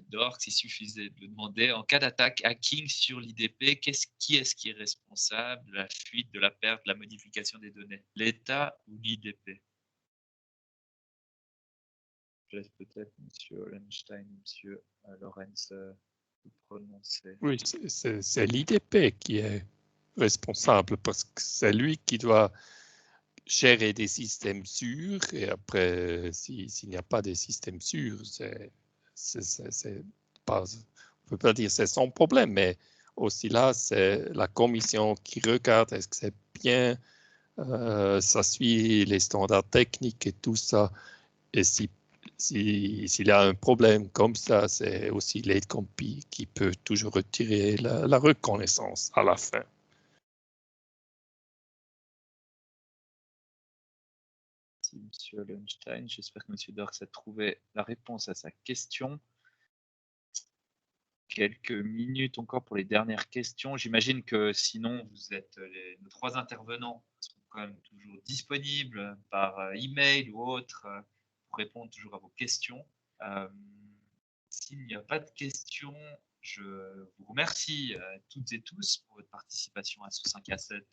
Dorx, il suffisait de le demander. En cas d'attaque hacking sur l'IDP, qui est-ce qui est responsable de la fuite, de la perte, de la modification des données? L'État ou l'IDP? Je laisse peut-être Monsieur Hollenstein, Monsieur Lorenz prononcer. Oui, c'est l'IDP qui est responsable parce que c'est lui qui doit gérer des systèmes sûrs et après, s'il n'y a pas de systèmes sûrs, c'est pas, on peut pas dire c'est son problème, mais aussi là, c'est la commission qui regarde est-ce que c'est bien, ça suit les standards techniques et tout ça. Et s'il y a un problème comme ça, c'est aussi l'AIDCOM qui peut toujours retirer la reconnaissance à la fin. Merci, Monsieur Hollenstein. J'espère que Monsieur Dorx a trouvé la réponse à sa question. Quelques minutes encore pour les dernières questions. J'imagine que sinon, vous êtes nos 3 intervenants sont quand même toujours disponibles par email ou autre pour répondre toujours à vos questions. S'il n'y a pas de questions, je vous remercie toutes et tous pour votre participation à ce 5 à 7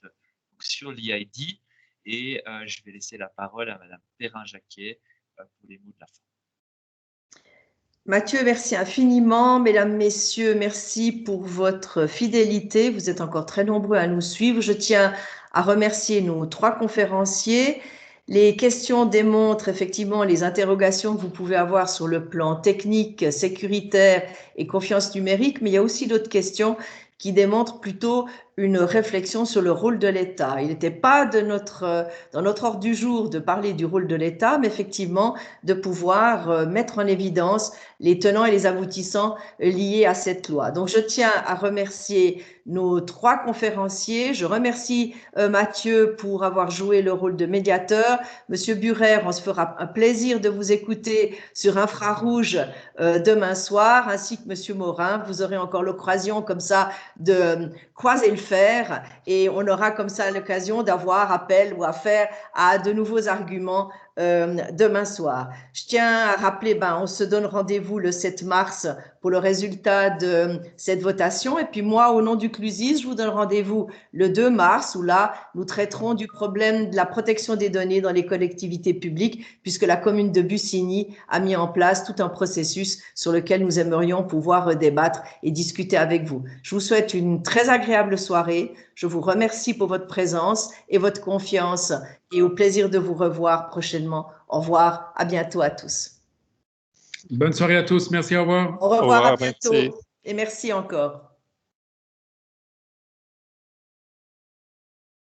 sur l'EID et je vais laisser la parole à Madame Perrin-Jacquet pour les mots de la fin. Mathieu, merci infiniment. Mesdames, Messieurs, merci pour votre fidélité. Vous êtes encore très nombreux à nous suivre. Je tiens à remercier nos 3 conférenciers. Les questions démontrent effectivement les interrogations que vous pouvez avoir sur le plan technique, sécuritaire et confiance numérique, mais il y a aussi d'autres questions qui démontrent plutôt une réflexion sur le rôle de l'État. Il n'était pas dans notre ordre du jour de parler du rôle de l'État, mais effectivement de pouvoir mettre en évidence les tenants et les aboutissants liés à cette loi. Donc je tiens à remercier nos 3 conférenciers. Je remercie Mathieu pour avoir joué le rôle de médiateur. Monsieur Burer, on se fera un plaisir de vous écouter sur Infrarouge demain soir, ainsi que Monsieur Morin. Vous aurez encore l'occasion comme ça de croiser le fer et on aura comme ça l'occasion d'avoir appel ou affaire à de nouveaux arguments demain soir. Je tiens à rappeler, on se donne rendez-vous le 7 mars pour le résultat de cette votation. Et puis moi, au nom du CLUSIS, je vous donne rendez-vous le 2 mars où là, nous traiterons du problème de la protection des données dans les collectivités publiques puisque la commune de Bussigny a mis en place tout un processus sur lequel nous aimerions pouvoir débattre et discuter avec vous. Je vous souhaite une très agréable soirée. Je vous remercie pour votre présence et votre confiance et au plaisir de vous revoir prochainement. Au revoir, à bientôt à tous. Bonne soirée à tous, merci, au revoir. Au revoir, à merci. bientôt et merci encore.